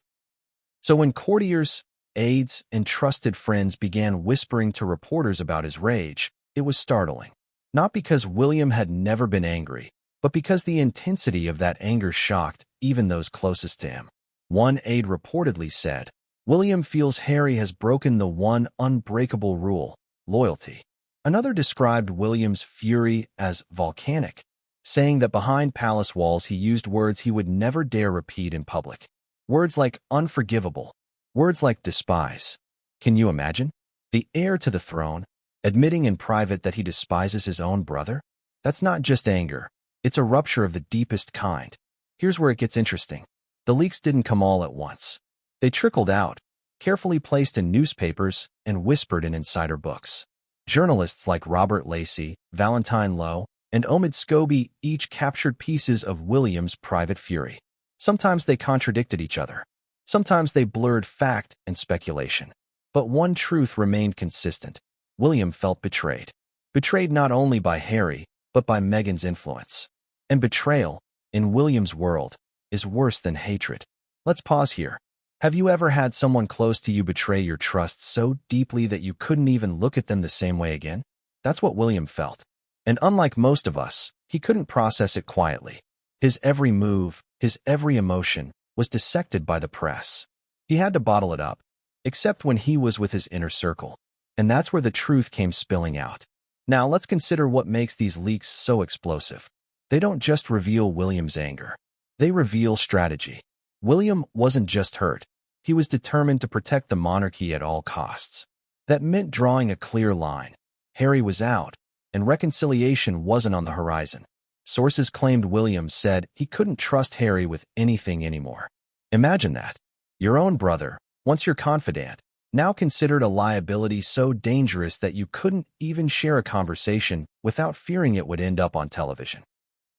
So when courtiers, aides, and trusted friends began whispering to reporters about his rage, it was startling. Not because William had never been angry, but because the intensity of that anger shocked even those closest to him. One aide reportedly said, William feels Harry has broken the one unbreakable rule, loyalty. Another described William's fury as volcanic, saying that behind palace walls he used words he would never dare repeat in public. Words like unforgivable, words like despise. Can you imagine? The heir to the throne, admitting in private that he despises his own brother? That's not just anger, it's a rupture of the deepest kind. Here's where it gets interesting. The leaks didn't come all at once. They trickled out, carefully placed in newspapers and whispered in insider books. Journalists like Robert Lacey, Valentine Lowe, and Omid Scobie each captured pieces of William's private fury. Sometimes they contradicted each other. Sometimes they blurred fact and speculation. But one truth remained consistent. William felt betrayed. Betrayed not only by Harry, but by Meghan's influence. And betrayal, in William's world, is worse than hatred. Let's pause here. Have you ever had someone close to you betray your trust so deeply that you couldn't even look at them the same way again? That's what William felt. And unlike most of us, he couldn't process it quietly. His every move, his every emotion, was dissected by the press. He had to bottle it up, except when he was with his inner circle. And that's where the truth came spilling out. Now let's consider what makes these leaks so explosive. They don't just reveal William's anger. They reveal strategy. William wasn't just hurt. He was determined to protect the monarchy at all costs. That meant drawing a clear line. Harry was out, and reconciliation wasn't on the horizon. Sources claimed William said he couldn't trust Harry with anything anymore. Imagine that. Your own brother, once your confidant, now considered a liability so dangerous that you couldn't even share a conversation without fearing it would end up on television.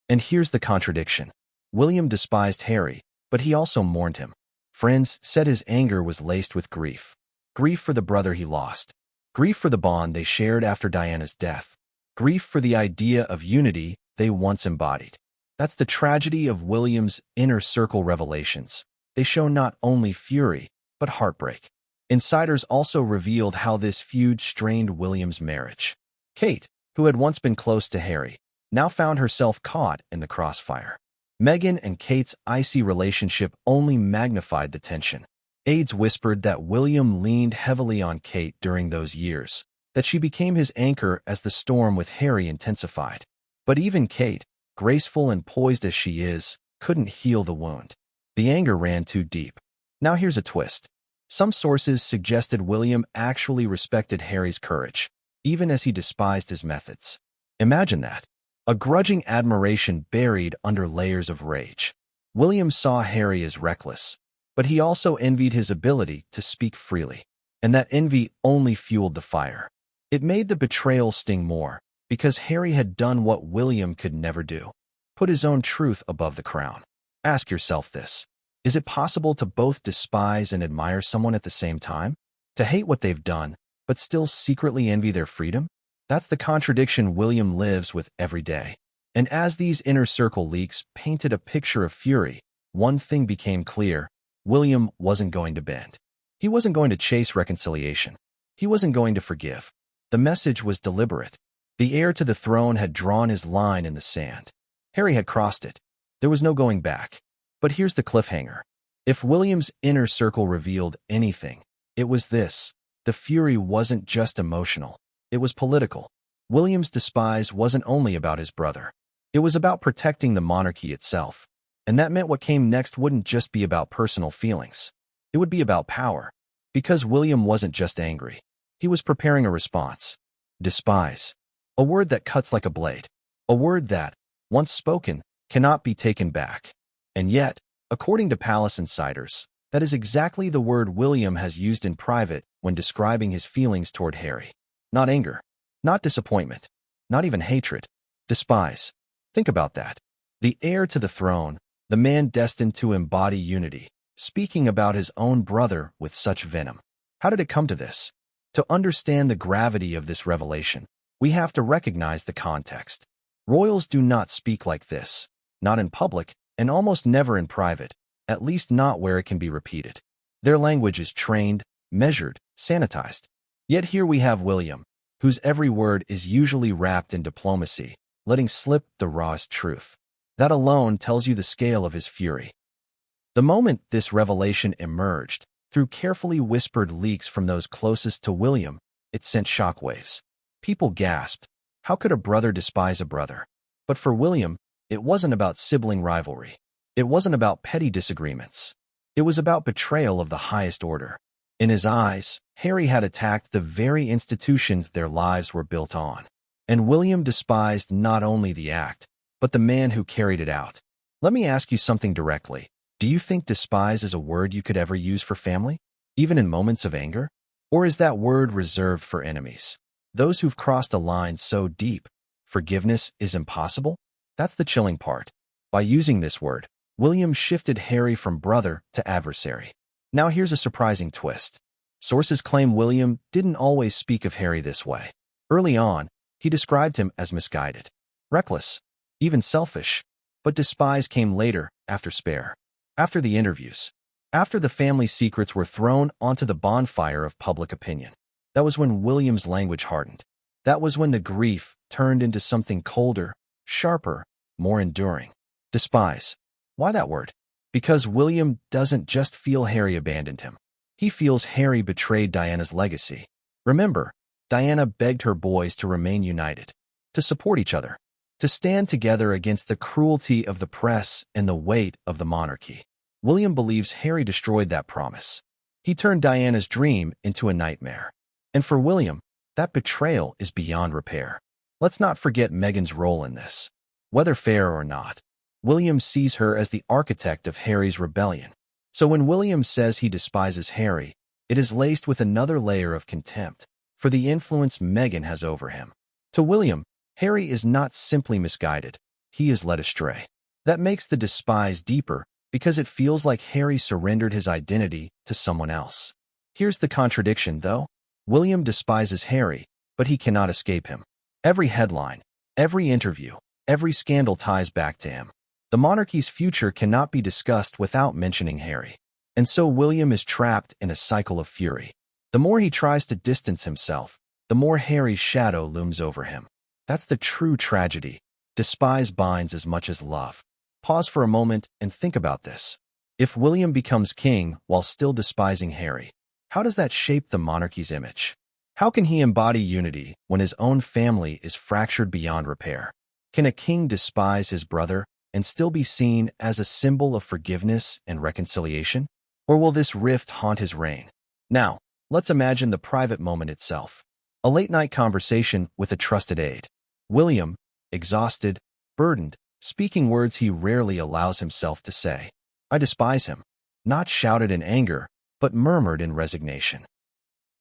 And here's the contradiction. William despised Harry, but he also mourned him. Friends said his anger was laced with grief. Grief for the brother he lost. Grief for the bond they shared after Diana's death. Grief for the idea of unity they once embodied. That's the tragedy of William's inner circle revelations. They show not only fury, but heartbreak. Insiders also revealed how this feud strained William's marriage. Kate, who had once been close to Harry, now found herself caught in the crossfire. Meghan and Kate's icy relationship only magnified the tension. Aides whispered that William leaned heavily on Kate during those years, that she became his anchor as the storm with Harry intensified. But even Kate, graceful and poised as she is, couldn't heal the wound. The anger ran too deep. Now here's a twist. Some sources suggested William actually respected Harry's courage, even as he despised his methods. Imagine that. A grudging admiration buried under layers of rage. William saw Harry as reckless, but he also envied his ability to speak freely. And that envy only fueled the fire. It made the betrayal sting more, because Harry had done what William could never do. Put his own truth above the crown. Ask yourself this. Is it possible to both despise and admire someone at the same time? To hate what they've done, but still secretly envy their freedom? That's the contradiction William lives with every day. And as these inner circle leaks painted a picture of fury, one thing became clear. William wasn't going to bend. He wasn't going to chase reconciliation. He wasn't going to forgive. The message was deliberate. The heir to the throne had drawn his line in the sand. Harry had crossed it. There was no going back. But here's the cliffhanger. If William's inner circle revealed anything, it was this. The fury wasn't just emotional. It was political. William's despise wasn't only about his brother. It was about protecting the monarchy itself. And that meant what came next wouldn't just be about personal feelings. It would be about power. Because William wasn't just angry. He was preparing a response. Despise. A word that cuts like a blade. A word that, once spoken, cannot be taken back. And yet, according to palace insiders, that is exactly the word William has used in private when describing his feelings toward Harry. Not anger. Not disappointment. Not even hatred. Despise. Think about that. The heir to the throne, the man destined to embody unity, speaking about his own brother with such venom. How did it come to this? To understand the gravity of this revelation, we have to recognize the context. Royals do not speak like this, not in public, and almost never in private, at least not where it can be repeated. Their language is trained, measured, sanitized. Yet here we have William, whose every word is usually wrapped in diplomacy, letting slip the rawest truth. That alone tells you the scale of his fury. The moment this revelation emerged, through carefully whispered leaks from those closest to William, it sent shockwaves. People gasped. How could a brother despise a brother? But for William, it wasn't about sibling rivalry. It wasn't about petty disagreements. It was about betrayal of the highest order. In his eyes, Harry had attacked the very institution their lives were built on. And William despised not only the act, but the man who carried it out. Let me ask you something directly. Do you think despise is a word you could ever use for family, even in moments of anger? Or is that word reserved for enemies? Those who've crossed a line so deep, forgiveness is impossible? That's the chilling part. By using this word, William shifted Harry from brother to adversary. Now here's a surprising twist. Sources claim William didn't always speak of Harry this way. Early on, he described him as misguided. reckless, even selfish. But despise came later, after spare, after the interviews, after the family secrets were thrown onto the bonfire of public opinion. That was when William's language hardened. That was when the grief turned into something colder, sharper, more enduring. Despise. Why that word? Because William doesn't just feel Harry abandoned him. He feels Harry betrayed Diana's legacy. Remember, Diana begged her boys to remain united, to support each other, to stand together against the cruelty of the press and the weight of the monarchy. William believes Harry destroyed that promise. He turned Diana's dream into a nightmare. And for William, that betrayal is beyond repair. Let's not forget Meghan's role in this. Whether fair or not, William sees her as the architect of Harry's rebellion. So when William says he despises Harry, it is laced with another layer of contempt for the influence Meghan has over him. To William, Harry is not simply misguided, he is led astray. That makes the despise deeper because it feels like Harry surrendered his identity to someone else. Here's the contradiction, though. William despises Harry, but he cannot escape him. Every headline, every interview, every scandal ties back to him. The monarchy's future cannot be discussed without mentioning Harry. And so William is trapped in a cycle of fury. The more he tries to distance himself, the more Harry's shadow looms over him. That's the true tragedy. Despise binds as much as love. Pause for a moment and think about this. If William becomes king while still despising Harry, how does that shape the monarchy's image? How can he embody unity when his own family is fractured beyond repair? Can a king despise his brother and still be seen as a symbol of forgiveness and reconciliation? Or will this rift haunt his reign? Now, let's imagine the private moment itself. A late-night conversation with a trusted aide. William, exhausted, burdened, speaking words he rarely allows himself to say. I despise him. Not shouted in anger, but murmured in resignation.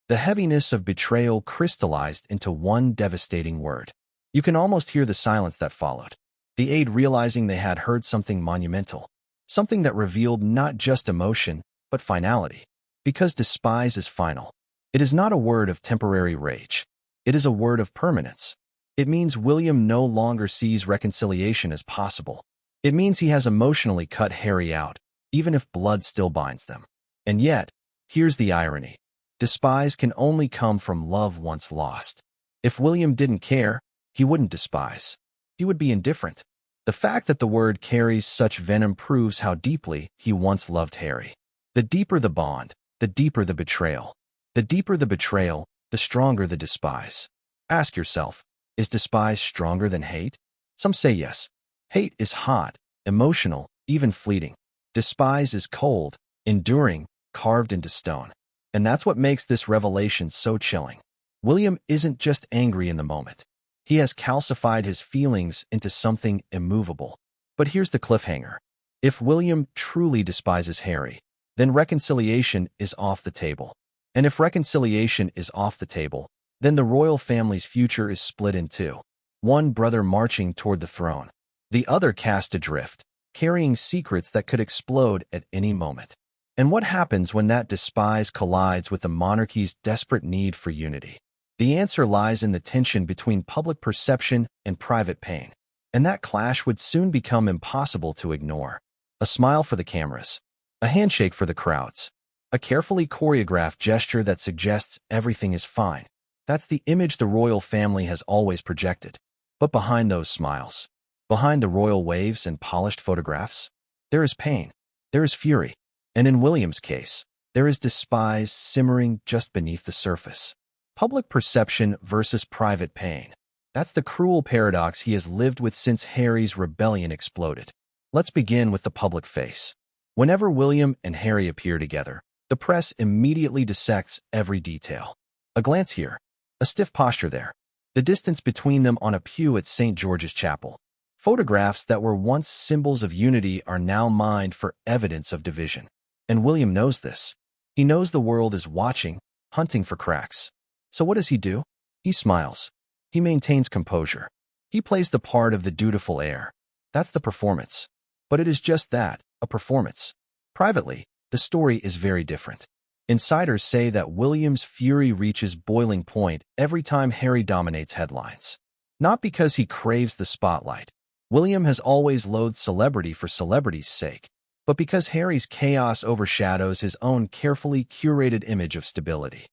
The heaviness of betrayal crystallized into one devastating word. You can almost hear the silence that followed. The aide realizing they had heard something monumental, something that revealed not just emotion, but finality. Because despise is final. It is not a word of temporary rage. It is a word of permanence. It means William no longer sees reconciliation as possible. It means he has emotionally cut Harry out, even if blood still binds them. And yet, here's the irony. Despise can only come from love once lost. If William didn't care, he wouldn't despise. He would be indifferent. The fact that the word carries such venom proves how deeply he once loved Harry. The deeper the bond, the deeper the betrayal. The deeper the betrayal, the stronger the despise. Ask yourself, is despise stronger than hate? Some say yes. Hate is hot, emotional, even fleeting. Despise is cold, enduring, carved into stone. And that's what makes this revelation so chilling. William isn't just angry in the moment. He has calcified his feelings into something immovable. But here's the cliffhanger. If William truly despises Harry, then reconciliation is off the table. And if reconciliation is off the table, then the royal family's future is split in two. One brother marching toward the throne, the other cast adrift, carrying secrets that could explode at any moment. And what happens when that despise collides with the monarchy's desperate need for unity? The answer lies in the tension between public perception and private pain. And that clash would soon become impossible to ignore. A smile for the cameras, a handshake for the crowds, a carefully choreographed gesture that suggests everything is fine. That's the image the royal family has always projected. But behind those smiles, behind the royal waves and polished photographs, there is pain, there is fury, and in William's case, there is despise simmering just beneath the surface. Public perception versus private pain. That's the cruel paradox he has lived with since Harry's rebellion exploded. Let's begin with the public face. Whenever William and Harry appear together, the press immediately dissects every detail. A glance here, a stiff posture there, the distance between them on a pew at St. George's Chapel. Photographs that were once symbols of unity are now mined for evidence of division. And William knows this. He knows the world is watching, hunting for cracks. So what does he do? He smiles. He maintains composure. He plays the part of the dutiful heir. That's the performance. But it is just that, a performance. Privately, the story is very different. Insiders say that William's fury reaches boiling point every time Harry dominates headlines. Not because he craves the spotlight. William has always loathed celebrity for celebrity's sake, but because Harry's chaos overshadows his own carefully curated image of stability.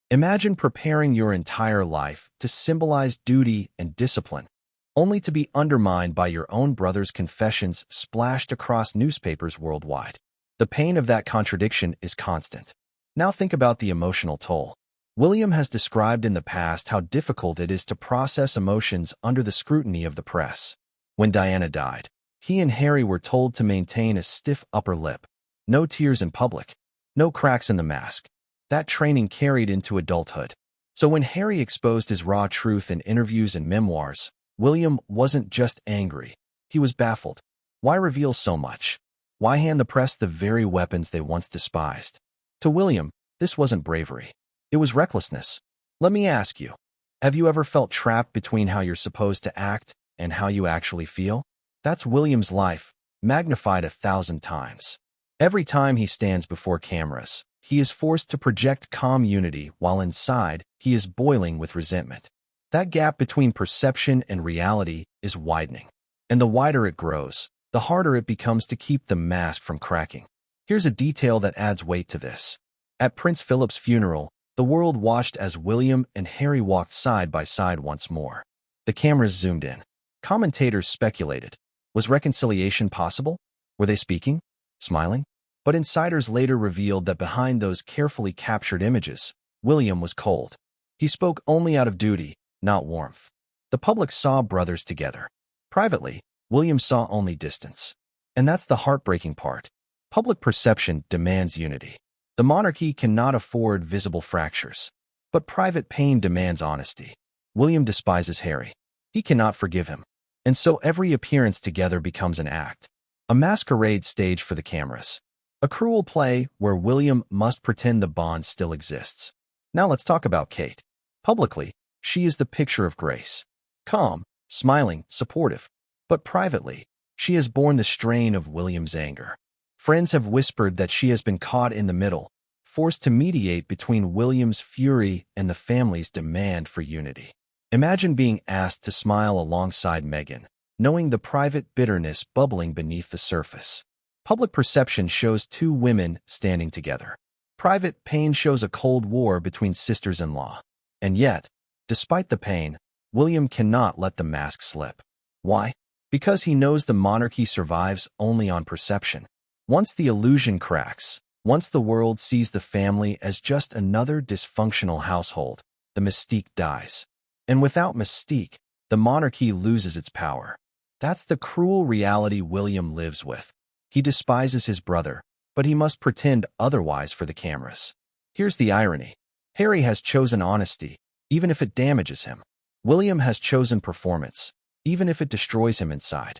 Imagine preparing your entire life to symbolize duty and discipline, only to be undermined by your own brother's confessions splashed across newspapers worldwide. The pain of that contradiction is constant. Now think about the emotional toll. William has described in the past how difficult it is to process emotions under the scrutiny of the press. When Diana died, he and Harry were told to maintain a stiff upper lip. No tears in public. No cracks in the mask. That training carried into adulthood. So when Harry exposed his raw truth in interviews and memoirs, William wasn't just angry. He was baffled. Why reveal so much? Why hand the press the very weapons they once despised? To William, this wasn't bravery. It was recklessness. Let me ask you, have you ever felt trapped between how you're supposed to act and how you actually feel? That's William's life, magnified 1,000 times. Every time he stands before cameras, he is forced to project calm unity while inside he is boiling with resentment. That gap between perception and reality is widening. And the wider it grows, the harder it becomes to keep the mask from cracking. Here's a detail that adds weight to this. At Prince Philip's funeral, the world watched as William and Harry walked side by side once more. The cameras zoomed in. Commentators speculated. Was reconciliation possible? Were they speaking? Smiling? But insiders later revealed that behind those carefully captured images, William was cold. He spoke only out of duty, not warmth. The public saw brothers together. Privately, William saw only distance. And that's the heartbreaking part. Public perception demands unity. The monarchy cannot afford visible fractures. But private pain demands honesty. William despises Harry. He cannot forgive him. And so every appearance together becomes an act. A masquerade stage for the cameras. A cruel play where William must pretend the bond still exists. Now let's talk about Kate. Publicly, she is the picture of grace. Calm, smiling, supportive. But privately, she has borne the strain of William's anger. Friends have whispered that she has been caught in the middle, forced to mediate between William's fury and the family's demand for unity. Imagine being asked to smile alongside Meghan, knowing the private bitterness bubbling beneath the surface. Public perception shows two women standing together. Private pain shows a cold war between sisters-in-law. And yet, despite the pain, William cannot let the mask slip. Why? Because he knows the monarchy survives only on perception. Once the illusion cracks, once the world sees the family as just another dysfunctional household, the mystique dies. And without mystique, the monarchy loses its power. That's the cruel reality William lives with. He despises his brother, but he must pretend otherwise for the cameras. Here's the irony. Harry has chosen honesty, even if it damages him. William has chosen performance, even if it destroys him inside.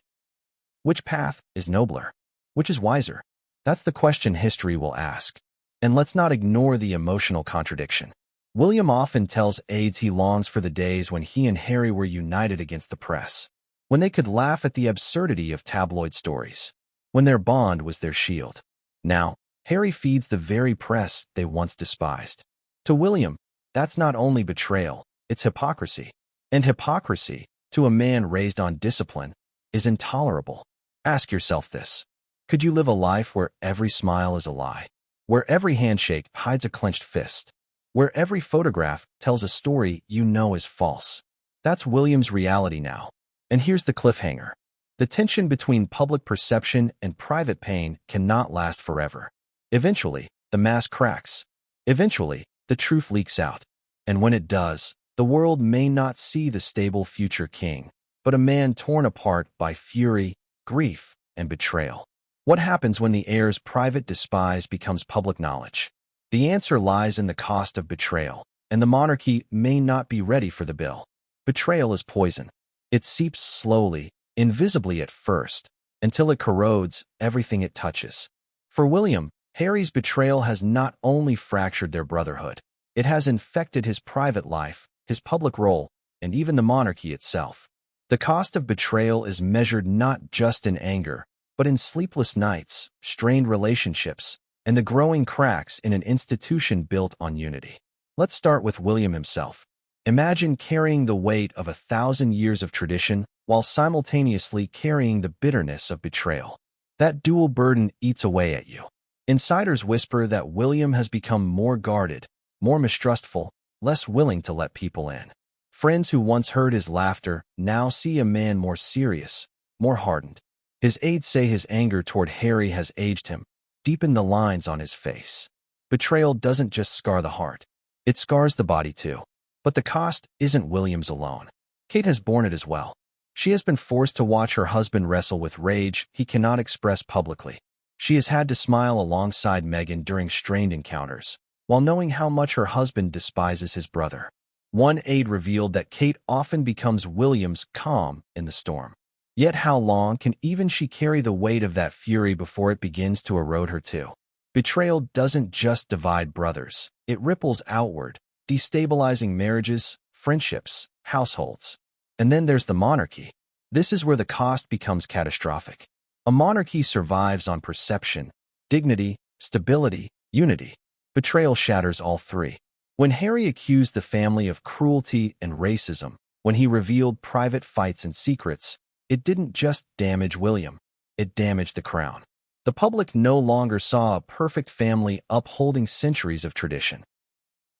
Which path is nobler? Which is wiser? That's the question history will ask. And let's not ignore the emotional contradiction. William often tells aides he longs for the days when he and Harry were united against the press, when they could laugh at the absurdity of tabloid stories, when their bond was their shield. Now, Harry feeds the very press they once despised. To William, that's not only betrayal, it's hypocrisy. And hypocrisy, to a man raised on discipline, is intolerable. Ask yourself this. Could you live a life where every smile is a lie? Where every handshake hides a clenched fist? Where every photograph tells a story you know is false? That's William's reality now. And here's the cliffhanger. The tension between public perception and private pain cannot last forever. Eventually, the mask cracks. Eventually, the truth leaks out. And when it does, the world may not see the stable future king, but a man torn apart by fury, grief, and betrayal. What happens when the heir's private despise becomes public knowledge? The answer lies in the cost of betrayal, and the monarchy may not be ready for the bill. Betrayal is poison. It seeps slowly, invisibly at first, until it corrodes everything it touches. For William, Harry's betrayal has not only fractured their brotherhood, it has infected his private life, his public role, and even the monarchy itself. The cost of betrayal is measured not just in anger, but in sleepless nights, strained relationships, and the growing cracks in an institution built on unity. Let's start with William himself. Imagine carrying the weight of 1,000 years of tradition while simultaneously carrying the bitterness of betrayal. That dual burden eats away at you. Insiders whisper that William has become more guarded, more mistrustful, less willing to let people in. Friends who once heard his laughter now see a man more serious, more hardened. His aides say his anger toward Harry has aged him, deepened the lines on his face. Betrayal doesn't just scar the heart. It scars the body too. But the cost isn't William's alone. Kate has borne it as well. She has been forced to watch her husband wrestle with rage he cannot express publicly. She has had to smile alongside Meghan during strained encounters, while knowing how much her husband despises his brother. One aide revealed that Kate often becomes William's calm in the storm. Yet how long can even she carry the weight of that fury before it begins to erode her too? Betrayal doesn't just divide brothers. It ripples outward, destabilizing marriages, friendships, households. And then there's the monarchy. This is where the cost becomes catastrophic. A monarchy survives on perception, dignity, stability, unity. Betrayal shatters all three. When Harry accused the family of cruelty and racism, when he revealed private fights and secrets, it didn't just damage William, it damaged the crown. The public no longer saw a perfect family upholding centuries of tradition.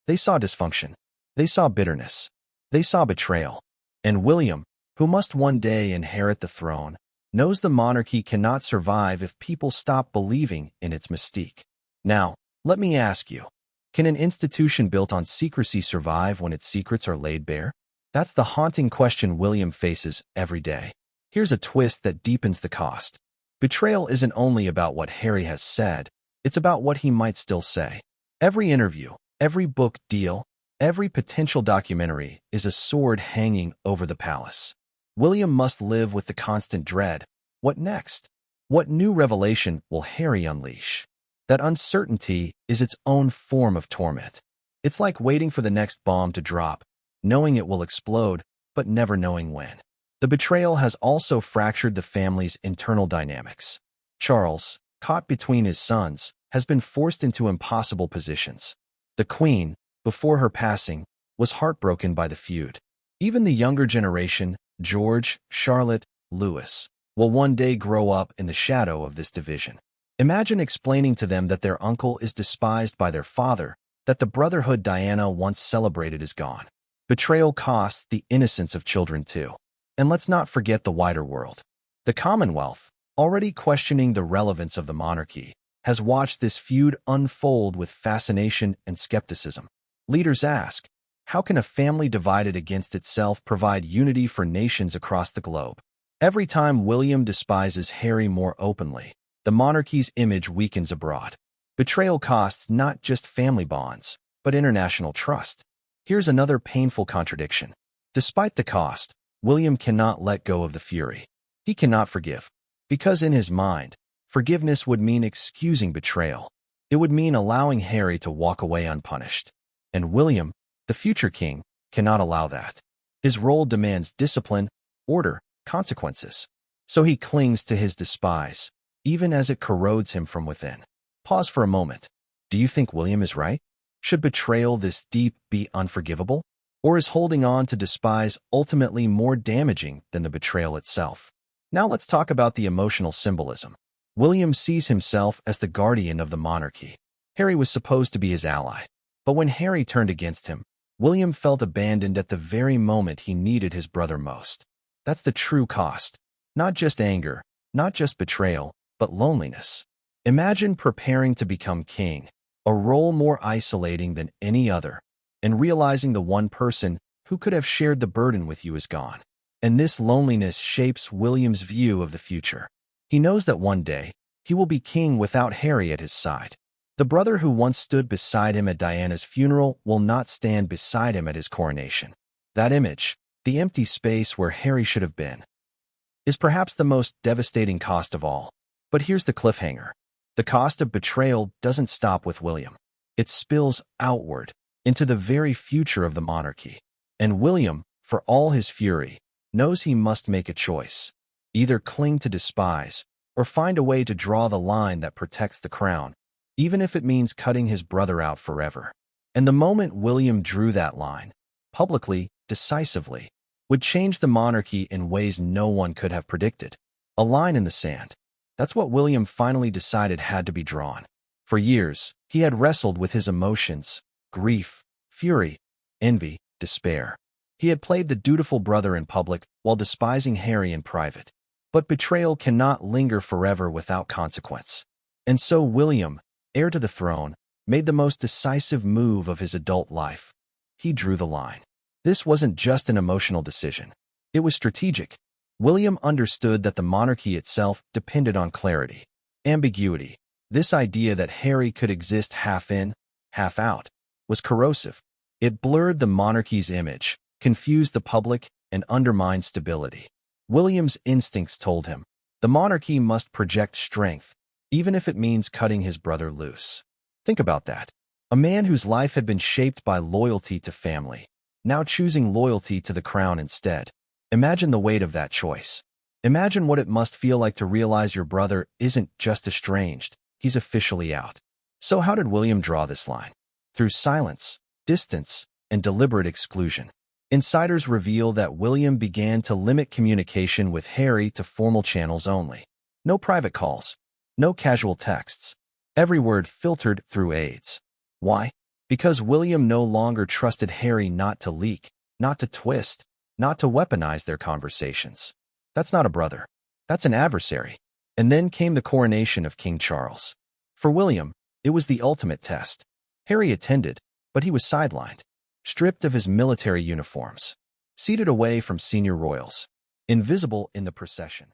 They saw dysfunction. They saw bitterness. They saw betrayal. And William, who must one day inherit the throne, knows the monarchy cannot survive if people stop believing in its mystique. Now, let me ask you, can an institution built on secrecy survive when its secrets are laid bare? That's the haunting question William faces every day. Here's a twist that deepens the cost. Betrayal isn't only about what Harry has said, it's about what he might still say. Every interview, every book deal, every potential documentary is a sword hanging over the palace. William must live with the constant dread. What next? What new revelation will Harry unleash? That uncertainty is its own form of torment. It's like waiting for the next bomb to drop, knowing it will explode, but never knowing when. The betrayal has also fractured the family's internal dynamics. Charles, caught between his sons, has been forced into impossible positions. The Queen, before her passing, was heartbroken by the feud. Even the younger generation, George, Charlotte, Louis, will one day grow up in the shadow of this division. Imagine explaining to them that their uncle is despised by their father, that the brotherhood Diana once celebrated is gone. Betrayal costs the innocence of children too. And let's not forget the wider world. The Commonwealth, already questioning the relevance of the monarchy, has watched this feud unfold with fascination and skepticism. Leaders ask, how can a family divided against itself provide unity for nations across the globe? Every time William despises Harry more openly, the monarchy's image weakens abroad. Betrayal costs not just family bonds, but international trust. Here's another painful contradiction. Despite the cost, William cannot let go of the fury. He cannot forgive. Because in his mind, forgiveness would mean excusing betrayal. It would mean allowing Harry to walk away unpunished. And William, the future king, cannot allow that. His role demands discipline, order, consequences. So he clings to his despise, even as it corrodes him from within. Pause for a moment. Do you think William is right? Should betrayal this deep be unforgivable? Or is holding on to despise ultimately more damaging than the betrayal itself? Now let's talk about the emotional symbolism. William sees himself as the guardian of the monarchy. Harry was supposed to be his ally. But when Harry turned against him, William felt abandoned at the very moment he needed his brother most. That's the true cost. Not just anger, not just betrayal, but loneliness. Imagine preparing to become king, a role more isolating than any other, and realizing the one person who could have shared the burden with you is gone. And this loneliness shapes William's view of the future. He knows that one day, he will be king without Harry at his side. The brother who once stood beside him at Diana's funeral will not stand beside him at his coronation. That image, the empty space where Harry should have been, is perhaps the most devastating cost of all. But here's the cliffhanger. The cost of betrayal doesn't stop with William. It spills outward into the very future of the monarchy. And William, for all his fury, knows he must make a choice. Either cling to despise, or find a way to draw the line that protects the crown, even if it means cutting his brother out forever. And the moment William drew that line, publicly, decisively, would change the monarchy in ways no one could have predicted. A line in the sand. That's what William finally decided had to be drawn. For years, he had wrestled with his emotions, grief, fury, envy, despair. He had played the dutiful brother in public while despising Harry in private. But betrayal cannot linger forever without consequence. And so William, heir to the throne, made the most decisive move of his adult life. He drew the line. This wasn't just an emotional decision. It was strategic. William understood that the monarchy itself depended on clarity, ambiguity. This idea that Harry could exist half in, half out, was corrosive. It blurred the monarchy's image, confused the public, and undermined stability. William's instincts told him, the monarchy must project strength, even if it means cutting his brother loose. Think about that. A man whose life had been shaped by loyalty to family, now choosing loyalty to the crown instead. Imagine the weight of that choice. Imagine what it must feel like to realize your brother isn't just estranged, he's officially out. So how did William draw this line? Through silence, distance, and deliberate exclusion. Insiders reveal that William began to limit communication with Harry to formal channels only. No private calls, no casual texts. Every word filtered through aides. Why? Because William no longer trusted Harry not to leak, not to twist, not to weaponize their conversations. That's not a brother. That's an adversary. And then came the coronation of King Charles. For William, it was the ultimate test. Harry attended, but he was sidelined, stripped of his military uniforms, seated away from senior royals, invisible in the procession.